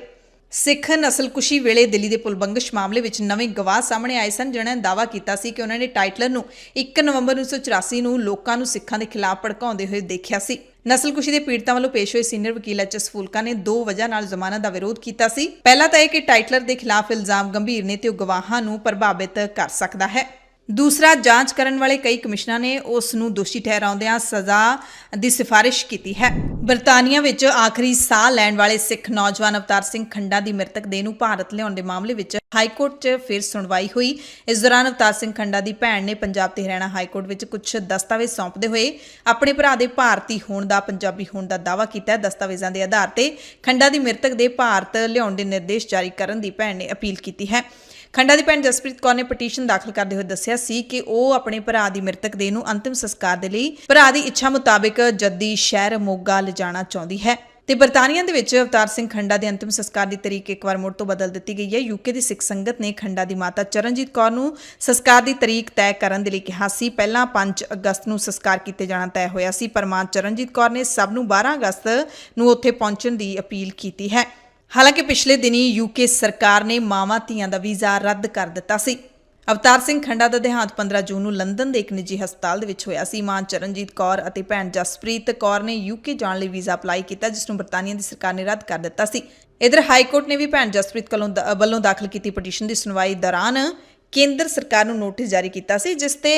ਸਿੱਖ ਨਸਲਕੁਸ਼ੀ ਵੇਲੇ ਦਿੱਲੀ ਦੇ ਪੁਲਬੰਗਸ਼ ਮਾਮਲੇ ਵਿੱਚ ਨਵੇਂ ਗਵਾਹ ਸਾਹਮਣੇ ਆਏ ਸਨ, ਜਿਨ੍ਹਾਂ ਨੇ ਦਾਅਵਾ ਕੀਤਾ ਸੀ ਕਿ ਉਹਨਾਂ ਨੇ ਟਾਈਟਲਰ ਨੂੰ 1 ਨਵੰਬਰ 1984 ਨੂੰ ਲੋਕਾਂ ਨੂੰ ਸਿੱਖਾਂ ਦੇ ਖਿਲਾਫ ਭੜਕਾਉਂਦੇ ਹੋਏ ਦੇਖਿਆ ਸੀ। ਨਸਲਕੁਸ਼ੀ ਦੇ ਪੀੜਤਾਂ ਵੱਲੋਂ ਪੇਸ਼ ਹੋਏ ਸੀਨੀਅਰ ਵਕੀਲ ਐਚ.ਐਸ. ਫੂਲਕਾ ਨੇ 2 ਵਜ੍ਹਾ ਨਾਲ ਜ਼ਮਾਨਤ ਦਾ ਵਿਰੋਧ ਕੀਤਾ ਸੀ। ਪਹਿਲਾ ਤਾਂ ਇਹ ਕਿ ਟਾਈਟਲਰ ਦੇ ਖਿਲਾਫ ਇਲਜ਼ਾਮ ਗੰਭੀਰ ਨੇ ਤੇ ਉਹ ਗਵਾਹਾਂ ਨੂੰ ਪ੍ਰਭਾਵਿਤ ਕਰ ਸਕਦਾ ਹੈ। ਦੂਸਰਾ, ਜਾਂਚ ਕਰਨ ਵਾਲੇ ਕਈ ਕਮਿਸ਼ਨਾਂ ਨੇ ਉਸ ਨੂੰ ਦੋਸ਼ੀ ਠਹਿਰਾਉਂਦਿਆਂ ਸਜ਼ਾ ਦੀ ਸਿਫਾਰਿਸ਼ ਕੀਤੀ ਹੈ। ਬਰਤਾਨੀਆ ਵਿੱਚ ਆਖਰੀ ਸਾਹ ਲੈਣ ਵਾਲੇ ਸਿੱਖ ਨੌਜਵਾਨ ਅਵਤਾਰ ਸਿੰਘ ਖੰਡਾ ਦੀ ਮ੍ਰਿਤਕ ਦੇਹ ਨੂੰ ਭਾਰਤ ਲਿਆਉਣ ਦੇ ਮਾਮਲੇ ਵਿੱਚ ਹਾਈ ਕੋਰਟ 'ਚ ਫਿਰ ਸੁਣਵਾਈ ਹੋਈ। ਇਸ ਦੌਰਾਨ ਅਵਤਾਰ ਸਿੰਘ ਖੰਡਾ ਦੀ ਭੈਣ ਨੇ ਪੰਜਾਬ ਤੇ ਹਰਿਆਣਾ ਹਾਈ ਕੋਰਟ ਵਿੱਚ ਕੁਝ ਦਸਤਾਵੇਜ਼ ਸੌਂਪਦੇ ਹੋਏ ਆਪਣੇ ਭਰਾ ਦੇ ਭਾਰਤੀ ਹੋਣ ਦਾ, ਪੰਜਾਬੀ ਹੋਣ ਦਾ ਦਾਅਵਾ ਕੀਤਾ। ਦਸਤਾਵੇਜ਼ਾਂ ਦੇ ਆਧਾਰ ਤੇ ਖੰਡਾ ਦੀ ਮ੍ਰਿਤਕ ਦੇ ਭਾਰਤ ਲਿਆਉਣ ਦੇ ਨਿਰਦੇਸ਼ ਜਾਰੀ ਕਰਨ ਦੀ ਭੈਣ ਨੇ ਅਪੀਲ ਕੀਤੀ ਹੈ। ਖੰਡਾ ਦੀ ਭੈਣ ਜਸਪ੍ਰੀਤ ਕੌਰ ਨੇ ਪਟੀਸ਼ਨ ਦਾਖਲ ਕਰਦੇ ਹੋਏ ਦੱਸਿਆ ਸੀ ਕਿ ਉਹ ਆਪਣੇ ਭਰਾ ਦੀ ਮ੍ਰਿਤਕ ਦੇਹ ਨੂੰ ਅੰਤਿਮ ਸੰਸਕਾਰ ਦੇ ਲਈ ਭਰਾ ਦੀ ਇੱਛਾ ਮੁਤਾਬਿਕ ਜੱਦੀ ਸ਼ਹਿਰ ਮੋਗਾ ਲਿਜਾਣਾ ਚਾਹੁੰਦੀ ਹੈ ਤੇ ਬਰਤਾਨੀਆ ਦੇ ਵਿੱਚ ਅਵਤਾਰ ਸਿੰਘ ਖੰਡਾ ਦੇ ਅੰਤਿਮ ਸੰਸਕਾਰ ਦੀ ਤਰੀਕ ਇੱਕ ਵਾਰ ਮੁੜ ਤੋਂ ਬਦਲ ਦਿੱਤੀ ਗਈ ਹੈ। ਯੂਕੇ ਦੀ ਸਿੱਖ ਸੰਗਤ ਨੇ ਖੰਡਾ ਦੀ ਮਾਤਾ ਚਰਨਜੀਤ ਕੌਰ ਨੂੰ ਸੰਸਕਾਰ ਦੀ ਤਰੀਕ ਤੈਅ ਕਰਨ ਦੇ ਲਈ ਕਿਹਾ ਸੀ। ਪਹਿਲਾਂ 5 ਅਗਸਤ ਨੂੰ ਸੰਸਕਾਰ ਕੀਤੇ ਜਾਣਾ ਤੈਅ ਹੋਇਆ ਸੀ, ਪਰ ਮਾਂ ਚਰਨਜੀਤ ਕੌਰ ਨੇ ਸਭ ਨੂੰ 12 ਅਗਸਤ ਨੂੰ ਉੱਥੇ ਪਹੁੰਚਣ ਦੀ ਅਪੀਲ ਕੀਤੀ ਹੈ। ਹਾਲਾਂਕਿ ਪਿਛਲੇ ਦਿਨੀ ਯੂਕੇ ਸਰਕਾਰ ਨੇ ਮਾਵਾਂ ਧੀਆਂ ਦਾ ਵੀਜ਼ਾ ਰੱਦ ਕਰ ਦਿੱਤਾ ਸੀ। ਅਵਤਾਰ ਸਿੰਘ ਖੰਡਾ ਦਾ ਦੇਹਾਂਤ 15 ਜੂਨ ਨੂੰ ਲੰਡਨ ਦੇ ਇੱਕ ਨਿੱਜੀ ਹਸਪਤਾਲ ਦੇ ਵਿੱਚ ਹੋਇਆ ਸੀ। ਮਾਂ ਚਰਨਜੀਤ ਕੌਰ ਅਤੇ ਭੈਣ ਜਸਪ੍ਰੀਤ ਕੌਰ ਨੇ ਯੂਕੇ ਜਾਣ ਲਈ ਵੀਜ਼ਾ ਅਪਲਾਈ ਕੀਤਾ, ਜਿਸ ਨੂੰ ਬਰਤਾਨੀਆ ਦੀ ਸਰਕਾਰ ਨੇ ਰੱਦ ਕਰ ਦਿੱਤਾ ਸੀ। ਇਧਰ ਹਾਈ ਕੋਰਟ ਨੇ ਵੀ ਭੈਣ ਜਸਪ੍ਰੀਤ ਵੱਲੋਂ ਦਾਖਲ ਕੀਤੀ ਪਟੀਸ਼ਨ ਦੀ ਸੁਣਵਾਈ ਦੌਰਾਨ ਕੇਂਦਰ ਸਰਕਾਰ ਨੂੰ ਨੋਟਿਸ ਜਾਰੀ ਕੀਤਾ ਸੀ, ਜਿਸ ਤੇ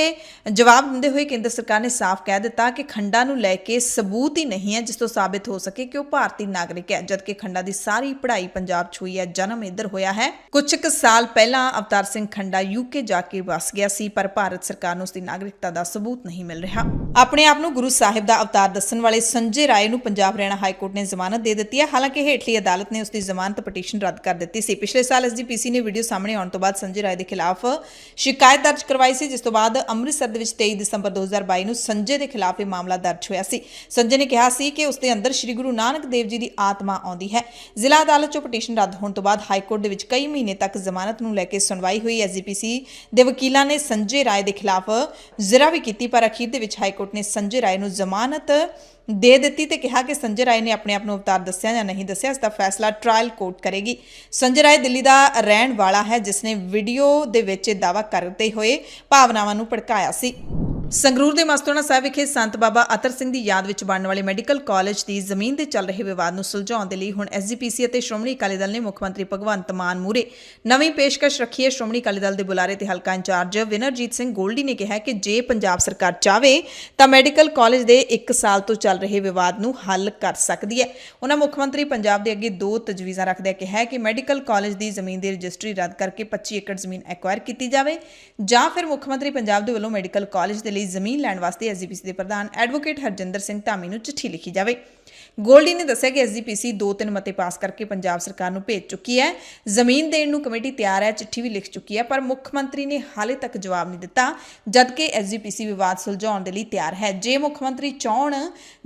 ਜਵਾਬ ਦਿੰਦੇ ਹੋਏ ਕੇਂਦਰ ਸਰਕਾਰ ਨੇ ਸਾਫ਼ ਕਹਿ ਦਿੱਤਾ ਕਿ ਖੰਡਾ ਨੂੰ ਲੈ ਕੇ ਸਬੂਤ ਹੀ ਨਹੀਂ ਹੈ ਜਿਸ ਤੋਂ ਸਾਬਿਤ ਹੋ ਸਕੇ ਕਿ ਉਹ ਭਾਰਤੀ ਨਾਗਰਿਕ ਹੈ, ਜਦਕਿ ਖੰਡਾ ਦੀ ਸਾਰੀ ਪੜ੍ਹਾਈ ਪੰਜਾਬ 'ਚ ਹੋਈ ਹੈ, ਜਨਮ ਇੱਧਰ ਹੋਇਆ ਹੈ। ਕੁਝ ਕੁ ਸਾਲ ਪਹਿਲਾਂ ਅਵਤਾਰ ਸਿੰਘ ਖੰਡਾ ਯੂਕੇ ਜਾ ਕੇ ਵਸ ਗਿਆ ਸੀ, ਪਰ ਭਾਰਤ ਸਰਕਾਰ ਨੂੰ ਉਸ ਦੀ ਨਾਗਰਿਕਤਾ ਦਾ ਸਬੂਤ ਨਹੀਂ ਮਿਲ ਰਿਹਾ। ਆਪਣੇ ਆਪ ਨੂੰ ਗੁਰੂ ਸਾਹਿਬ ਦਾ ਅਵਤਾਰ ਦੱਸਣ ਵਾਲੇ ਸੰਜੇ ਰਾਏ ਨੂੰ ਪੰਜਾਬ ਹਰਿਆਣਾ ਹਾਈ ਕੋਰਟ ਨੇ ਜ਼ਮਾਨਤ ਦੇ ਦਿੱਤੀ ਹੈ। ਹਾਲਾਂਕਿ ਹੇਠਲੀ ਅਦਾਲਤ ਨੇ ਉਸ ਦੀ ਜ਼ਮਾਨਤ ਪਟੀਸ਼ਨ ਰੱਦ ਕਰ ਦਿੱਤੀ ਸੀ। ਪਿਛਲੇ ਸਾਲ ਐਸਜੀਪੀਸੀ ਨੇ ਵੀਡੀਓ ਸਾਹਮਣੇ ਆਉਣ ਤੋਂ ਬਾਅਦ ਸੰਜੇ ਰਾਏ ਦੇ ਖਿਲਾਫ ਸ਼ਿਕਾਇਤ ਦਰਜ ਕਰਵਾਈ ਸੀ, ਜਿਸ ਤੋਂ ਬਾਅਦ ਅੰਮ੍ਰਿਤਸਰ ਦੇ ਵਿੱਚ 23 ਦਸੰਬਰ 2022 ਨੂੰ ਸੰਜੇ ਦੇ ਖਿਲਾਫ ਇਹ ਮਾਮਲਾ ਦਰਜ ਹੋਇਆ ਸੀ। ਸੰਜੇ ਨੇ ਕਿਹਾ ਸੀ ਕਿ ਉਸ ਦੇ ਅੰਦਰ ਸ੍ਰੀ ਗੁਰੂ ਨਾਨਕ ਦੇਵ ਜੀ ਦੀ ਆਤਮਾ ਆਉਂਦੀ ਹੈ। ਜ਼ਿਲ੍ਹਾ ਅਦਾਲਤ 'ਚੋਂ ਪਟੀਸ਼ਨ ਰੱਦ ਹੋਣ ਤੋਂ ਬਾਅਦ ਹਾਈ ਕੋਰਟ ਦੇ ਵਿੱਚ ਕਈ ਮਹੀਨੇ ਤੱਕ ਜ਼ਮਾਨਤ ਨੂੰ ਲੈ ਕੇ ਸੁਣਵਾਈ ਹੋਈ। ਐਸਜੀਪੀਸੀ ਦੇ ਵਕੀਲਾਂ ਨੇ ਸੰਜੇ ਰਾਏ ਦੇ ਖਿਲਾਫ ਜ਼ਿਰਾ ਵੀ ਕੀਤੀ, ਪਰ ਅਖੀਰ ਦੇ ਵਿੱਚ ਹਾਈ ਕੋਰਟ ਨੇ ਸੰਜੇ ਰਾਏ ਨੂੰ ਜ਼ਮਾਨਤ ਦੇ ਦਿੱਤੀ ਤੇ ਕਿਹਾ ਕਿ ਸੰਜੇ ਰਾਏ ਨੇ ਆਪਣੇ ਆਪ ਨੂੰ ਅਵਤਾਰ ਦੱਸਿਆ ਜਾਂ ਨਹੀਂ ਦੱਸਿਆ, ਇਸ ਦਾ ਫੈਸਲਾ ਟ੍ਰਾਇਲ ਕੋਰਟ ਕਰੇਗੀ। ਸੰਜੇ ਰਾਏ ਦਿੱਲੀ ਦਾ ਰਹਿਣ ਵਾਲਾ ਹੈ, ਜਿਸ ਨੇ ਵੀਡੀਓ ਦੇ ਵਿੱਚ ਦਾਅਵਾ ਕਰਦੇ ਹੋਏ ਭਾਵਨਾਵਾਂ ਨੂੰ ਭੜਕਾਇਆ ਸੀ। ਸੰਗਰੂਰ ਦੇ ਮਸਤੋਣਾ ਸਾਹਿਬ ਵਿਖੇ ਸੰਤ ਬਾਬਾ ਅਤਰ ਸਿੰਘ ਦੀ ਯਾਦ ਵਿੱਚ ਬਣਨ ਵਾਲੇ ਮੈਡੀਕਲ ਕਾਲਜ ਦੀ ਜ਼ਮੀਨ ਦੇ ਚੱਲ ਰਹੇ ਵਿਵਾਦ ਨੂੰ ਸੁਲਝਾਉਣ ਦੇ ਲਈ ਹੁਣ ਐਸਜੀਪੀਸੀ ਅਤੇ ਸ਼੍ਰੋਮਣੀ ਅਕਾਲੀ ਦਲ ਨੇ ਮੁੱਖ ਮੰਤਰੀ ਭਗਵੰਤ ਮਾਨ ਮੂਹਰੇ ਨਵੀਂ ਪੇਸ਼ਕਸ਼ ਰੱਖੀ ਹੈ। ਸ਼੍ਰੋਮਣੀ ਅਕਾਲੀ ਦਲ ਦੇ ਬੁਲਾਰੇ ਤੇ ਹਲਕਾ ਇੰਚਾਰਜ ਵਿਨਰਜੀਤ ਸਿੰਘ ਗੋਲਡੀ ਨੇ ਕਿਹਾ ਕਿ ਜੇ ਪੰਜਾਬ ਸਰਕਾਰ ਚਾਹਵੇ ਤਾਂ ਮੈਡੀਕਲ ਕਾਲਜ ਦੇ 1 ਸਾਲ ਤੋਂ ਚੱਲ ਰਹੇ ਵਿਵਾਦ ਨੂੰ ਹੱਲ ਕਰ ਸਕਦੀ ਹੈ। ਉਹਨਾਂ ਮੁੱਖ ਮੰਤਰੀ ਪੰਜਾਬ ਦੇ ਅੱਗੇ 2 ਤਜਵੀਜ਼ਾਂ ਰੱਖਦਿਆਂ ਕਿਹਾ ਕਿ ਮੈਡੀਕਲ ਕਾਲਜ ਦੀ ਜ਼ਮੀਨ ਦੀ ਰਜਿਸਟਰੀ ਰੱਦ ਕਰਕੇ 25 ਏਕੜ ਜ਼ਮੀਨ ਐਕਵਾਇਰ ਕੀਤੀ ਜਾਵੇ, ਜਾਂ ਫਿਰ ਮੁੱਖ ਮੰਤਰੀ ਪੰਜਾਬ ਦੇ ਵੱਲੋਂ ਮੈਡੀਕਲ ਕਾਲਜ ਦੇ ਲਈ ਜ਼ਮੀਨ ਲੈਣ ਵਾਸਤੇ ਐਸਜੀਪੀਸੀ ਦੇ ਪ੍ਰਧਾਨ ਐਡਵੋਕੇਟ ਹਰਜਿੰਦਰ ਸਿੰਘ ਧਾਮੀ ਨੂੰ ਚਿੱਠੀ ਲਿਖੀ ਜਾਵੇ। ਗੋਲਡੀ ਨੇ ਦੱਸਿਆ ਕਿ ਐਸਜੀਪੀਸੀ 2-3 ਮਤੇ ਪਾਸ ਕਰਕੇ ਪੰਜਾਬ ਸਰਕਾਰ ਨੂੰ ਭੇਜ ਚੁੱਕੀ ਹੈ। ਜ਼ਮੀਨ ਦੇਣ ਨੂੰ ਕਮੇਟੀ ਤਿਆਰ ਹੈ, ਚਿੱਠੀ ਵੀ ਲਿਖ ਚੁੱਕੀ ਹੈ, ਪਰ ਮੁੱਖ ਮੰਤਰੀ ਨੇ ਹਾਲੇ ਤੱਕ ਜਵਾਬ ਨਹੀਂ ਦਿੱਤਾ, ਜਦਕਿ ਐਸਜੀਪੀਸੀ ਵਿਵਾਦ ਸੁਲਝਾਉਣ ਦੇ ਲਈ ਤਿਆਰ ਹੈ। ਜੇ ਮੁੱਖ ਮੰਤਰੀ ਚਾਹਣ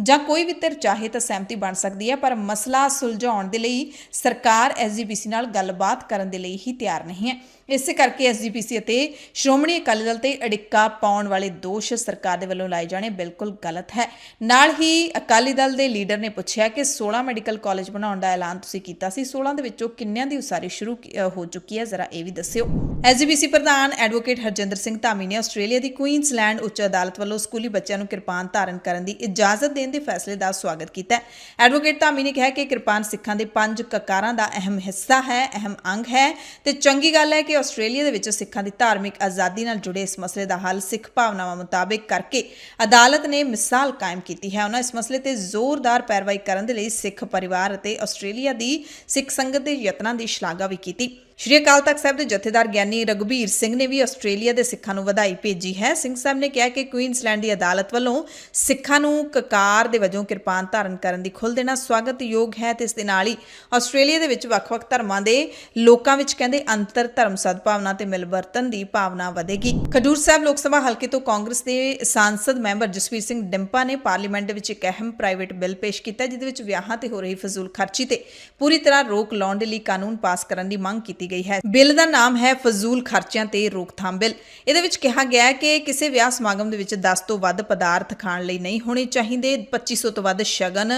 ਜਾਂ ਕੋਈ ਵੀ ਧਿਰ ਚਾਹੇ ਤਾਂ ਸਹਿਮਤੀ ਬਣ ਸਕਦੀ ਹੈ, ਪਰ ਮਸਲਾ ਸੁਲਝਾਉਣ ਦੇ ਲਈ ਸਰਕਾਰ ਐਸਜੀਪੀਸੀ ਨਾਲ ਗੱਲਬਾਤ ਕਰਨ ਦੇ ਲਈ ਹੀ ਤਿਆਰ ਨਹੀਂ ਹੈ। ਇਸੇ ਕਰਕੇ ਐਸਜੀਪੀਸੀ ਅਤੇ ਸ਼੍ਰੋਮਣੀ ਅਕਾਲੀ ਦਲ ਤੇ ਅੜਿੱਕਾ ਪਾਉਣ ਵਾਲੇ ਦੋਸ਼ ਸਰਕਾਰ ਦੇ ਵੱਲੋਂ ਲਾਏ ਜਾਣੇ ਬਿਲਕੁਲ ਗਲਤ ਹੈ। ਨਾਲ ਹੀ ਅਕਾਲੀ ਦਲ ਦੇ ਲੀਡਰ ਨੇ ਪੁੱਛਿਆ ਕਿ 16 ਮੈਡੀਕਲ ਕਾਲਜ ਬਣਾਉਣ ਦਾ ਐਲਾਨ ਤੁਸੀਂ ਕੀਤਾ ਸੀ, 16 ਦੇ ਵਿੱਚੋਂ ਕਿੰਨਿਆਂ ਦੀ ਉਸਾਰੀ ਸ਼ੁਰੂ ਹੋ ਚੁੱਕੀ ਹੈ, ਜ਼ਰਾ ਇਹ ਵੀ ਦੱਸਿਓ। ਐਸਜੀਪੀਸੀ ਪ੍ਰਧਾਨ ਐਡਵੋਕੇਟ ਹਰਜਿੰਦਰ ਸਿੰਘ ਧਾਮੀ ਨੇ ਆਸਟ੍ਰੇਲੀਆ ਦੀ ਕੁਈਨਜ਼ਲੈਂਡ ਉੱਚ ਅਦਾਲਤ ਵੱਲੋਂ ਸਕੂਲੀ ਬੱਚਿਆਂ ਨੂੰ ਕਿਰਪਾਨ ਧਾਰਨ ਕਰਨ ਦੀ ਇਜਾਜ਼ਤ ਦੇਣ ਦੇ ਫੈਸਲੇ ਦਾ ਸਵਾਗਤ ਕੀਤਾ ਹੈ। ਐਡਵੋਕੇਟ ਧਾਮੀ ਨੇ ਕਿਹਾ ਕਿ ਕਿਰਪਾਨ ਸਿੱਖਾਂ ਦੇ 5 ਕਕਾਰਾਂ ਦਾ ਅਹਿਮ ਹਿੱਸਾ ਹੈ, ਅਹਿਮ ਅੰਗ ਹੈ ਤੇ ਚੰਗੀ ਗੱਲ ਹੈ ਕਿ ਆਸਟ੍ਰੇਲੀਆ ਦੇ ਵਿੱਚ ਸਿੱਖਾਂ ਦੀ ਧਾਰਮਿਕ ਆਜ਼ਾਦੀ ਨਾਲ ਜੁੜੇ ਇਸ ਮਸਲੇ ਦਾ ਹੱਲ ਸਿੱਖ ਭਾਵਨਾਵਾਂ ਮੁਤਾਬਿਕ ਕਰਕੇ ਅਦਾਲਤ ਨੇ ਮਿਸਾਲ ਕਾਇਮ ਕੀਤੀ ਹੈ। ਉਹਨਾਂ ਇਸ ਮਸਲੇ ਤੇ ਜ਼ੋਰਦਾਰ ਪੈਰਵਾਈ ਕਰਨ ਦੇ ਲਈ ਸਿੱਖ ਪਰਿਵਾਰ ਅਤੇ ਆਸਟ੍ਰੇਲੀਆ ਦੀ ਸਿੱਖ ਸੰਗਤ ਦੇ ਯਤਨਾਂ ਦੀ ਸ਼ਲਾਘਾ ਵੀ ਕੀਤੀ। ਸ਼੍ਰੀ ਅਕਾਲ ਤਖਤ ਸਾਹਿਬ ਦੇ ਜਥੇਦਾਰ ਗਿਆਨੀ ਰਘਬੀਰ ਸਿੰਘ ਨੇ ਵੀ ਆਸਟ੍ਰੇਲੀਆ ਦੇ ਸਿੱਖਾਂ ਨੂੰ ਵਧਾਈ ਭੇਜੀ ਹੈ। ਸਿੰਘ ਸਾਹਿਬ ਨੇ ਕਿਹਾ ਕਿ ਕੁਈਨਸਲੈਂਡ ਦੀ ਅਦਾਲਤ ਵੱਲੋਂ ਸਿੱਖਾਂ ਨੂੰ ਕਕਾਰ ਦੇ ਵਜੋਂ ਕਿਰਪਾਨ ਧਾਰਨ ਕਰਨ ਦੀ ਖੁੱਲ੍ਹ ਦੇਣਾ ਸਵਾਗਤਯੋਗ ਹੈ ਤੇ ਇਸ ਦੇ ਨਾਲ ਹੀ ਆਸਟ੍ਰੇਲੀਆ ਦੇ ਵਿੱਚ ਵੱਖ-ਵੱਖ ਧਰਮਾਂ ਦੇ ਲੋਕਾਂ ਵਿੱਚ ਕਹਿੰਦੇ ਅੰਤਰ ਧਰਮ ਸਦਭਾਵਨਾ ਤੇ ਮਿਲਵਰਤਨ ਦੀ ਭਾਵਨਾ ਵਧੇਗੀ। ਖਡੂਰ ਸਾਹਿਬ ਲੋਕ ਸਭਾ ਹਲਕੇ ਤੋਂ ਕਾਂਗਰਸ ਦੇ ਸਾਂਸਦ ਮੈਂਬਰ ਜਸਵੀਰ ਸਿੰਘ ਡਿੰਪਾ ਨੇ ਪਾਰਲੀਮੈਂਟ ਦੇ ਵਿੱਚ ਇੱਕ ਅਹਿਮ ਪ੍ਰਾਈਵੇਟ ਬਿੱਲ ਪੇਸ਼ ਕੀਤਾ ਜਿਹਦੇ ਵਿੱਚ ਵਿਆਹਾਂ ਤੇ ਹੋ ਰਹੀ ਫਜ਼ੂਲ ਖਰਚੀ ਤੇ ਪੂਰੀ ਤਰ੍ਹਾਂ ਰੋਕ ਲਾਉਣ ਦੇ ਲਈ ਕਾਨੂੰਨ ਪਾਸ ਕਰਨ ਦੀ ਮੰਗ ਕੀਤੀ ਗਈ ਹੈ। ਬਿੱਲ ਦਾ ਨਾਮ ਹੈ ਫਜ਼ੂਲ ਖਰਚਿਆਂ ਤੇ ਰੋਕਥਾਮ ਬਿੱਲ। ਇਹਦੇ ਵਿੱਚ ਕਿਹਾ ਗਿਆ ਹੈ ਕਿ ਕਿਸੇ ਵਿਆਹ ਸਮਾਗਮ ਦੇ ਵਿੱਚ 10 ਤੋਂ ਵੱਧ ਪਦਾਰਥ ਖਾਣ ਲਈ ਨਹੀਂ ਹੋਣੇ ਚਾਹੀਦੇ, 2500 ਤੋਂ ਵੱਧ ਸ਼ਗਨ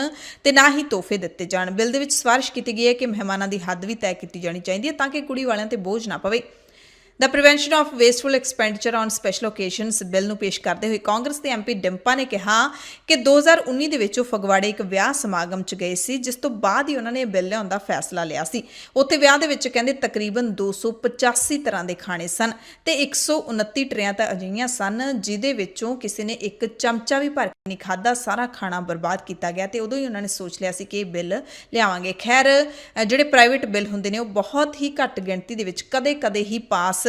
ਤੇ ਨਾ ਹੀ ਤੋਹਫੇ ਦਿੱਤੇ ਜਾਣ। ਬਿੱਲ ਦੇ ਵਿੱਚ ਸਿਫਾਰਿਸ਼ ਕੀਤੀ ਗਈ ਹੈ ਕਿ ਮਹਿਮਾਨਾਂ ਦੀ ਹੱਦ ਵੀ ਤੈਅ ਕੀਤੀ ਜਾਣੀ ਚਾਹੀਦੀ ਹੈ ਤਾਂ ਕਿ ਕੁੜੀ ਵਾਲਿਆਂ ਤੇ ਬੋਝ ਨਾ ਪਵੇ। The prevention of wasteful expenditure on special occasions bill ਨੂੰ ਪੇਸ਼ ਕਰਦੇ ਹੋਏ ਕਾਂਗਰਸ ਦੇ ਐਮਪੀ ਡਿੰਪਾ ਨੇ ਕਿਹਾ ਕਿ 2019 ਦੇ ਵਿੱਚ ਉਹ ਫਗਵਾੜੇ ਇੱਕ ਵਿਆਹ ਸਮਾਗਮ 'ਚ ਗਏ ਸੀ, ਜਿਸ ਤੋਂ ਬਾਅਦ ਹੀ ਉਹਨਾਂ ਨੇ ਬਿੱਲ ਲਿਆਉਣ ਦਾ ਫੈਸਲਾ ਲਿਆ ਸੀ। ਉੱਥੇ ਵਿਆਹ ਦੇ ਵਿੱਚ ਕਹਿੰਦੇ ਤਕਰੀਬਨ 285 ਤਰ੍ਹਾਂ ਦੇ ਖਾਣੇ ਸਨ ਤੇ 129 ਟਰੇਆਂ ਤਾਂ ਅਜਿਹੀਆਂ ਸਨ ਜਿਹਦੇ ਵਿੱਚੋਂ ਕਿਸੇ ਨੇ ਇੱਕ ਚਮਚਾ ਵੀ ਭਰ ਕੇ ਨਹੀਂ ਖਾਧਾ। ਸਾਰਾ ਖਾਣਾ ਬਰਬਾਦ ਕੀਤਾ ਗਿਆ ਤੇ ਉਦੋਂ ਹੀ ਉਹਨਾਂ ਨੇ ਸੋਚ ਲਿਆ ਸੀ ਕਿ ਇਹ ਬਿੱਲ ਲਿਆਵਾਂਗੇ। ਖੈਰ, ਜਿਹੜੇ ਪ੍ਰਾਈਵੇਟ ਬਿੱਲ ਹੁੰਦੇ ਨੇ ਉਹ ਬਹੁਤ ਹੀ ਘੱਟ ਗਿਣਤੀ ਦੇ ਵਿੱਚ ਕਦੇ-ਕਦੇ ਹੀ ਪਾਸ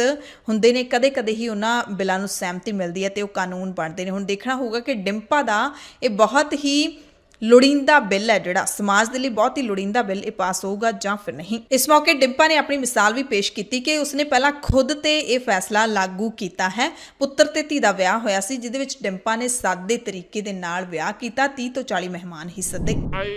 ਹੁੰਦੇ ਨੇ, ਕਦੇ-ਕਦੇ ਹੀ ਉਹਨਾਂ ਬਿੱਲਾਂ ਨੂੰ ਸਹਿਮਤੀ ਮਿਲਦੀ ਹੈ ਤੇ ਉਹ ਕਾਨੂੰਨ ਬਣਦੇ ਨੇ। ਹੁਣ ਦੇਖਣਾ ਹੋਊਗਾ ਕਿ ਡਿੰਪਾ ਦਾ ਇਹ ਬਹੁਤ ਹੀ ਲੋੜੀਂਦਾ ਬਿੱਲ ਹੈ, ਜਿਹੜਾ ਸਮਾਜ ਦੇ ਲਈ ਬਹੁਤ ਹੀ ਲੋੜੀਂਦਾ ਬਿੱਲ, ਇਹ ਪਾਸ ਹੋਊਗਾ ਜਾਂ ਫਿਰ ਨਹੀਂ। ਇਸ ਮੌਕੇ ਡਿੰਪਾ ਨੇ ਆਪਣੀ ਮਿਸਾਲ ਵੀ ਪੇਸ਼ ਕੀਤੀ ਕਿ ਉਸਨੇ ਪਹਿਲਾਂ ਖੁਦ ਤੇ ਇਹ ਫੈਸਲਾ ਲਾਗੂ ਕੀਤਾ ਹੈ। ਪੁੱਤਰ ਤੇ ਧੀ ਦਾ ਵਿਆਹ ਹੋਇਆ ਸੀ ਜਿਹਦੇ ਵਿੱਚ ਡਿੰਪਾ ਨੇ ਸਾਦੇ ਤਰੀਕੇ ਦੇ ਨਾਲ ਵਿਆਹ ਕੀਤਾ। 30 ਤੋਂ 40 ਮਹਿਮਾਨ ਹੀ ਸੱਦੇ। I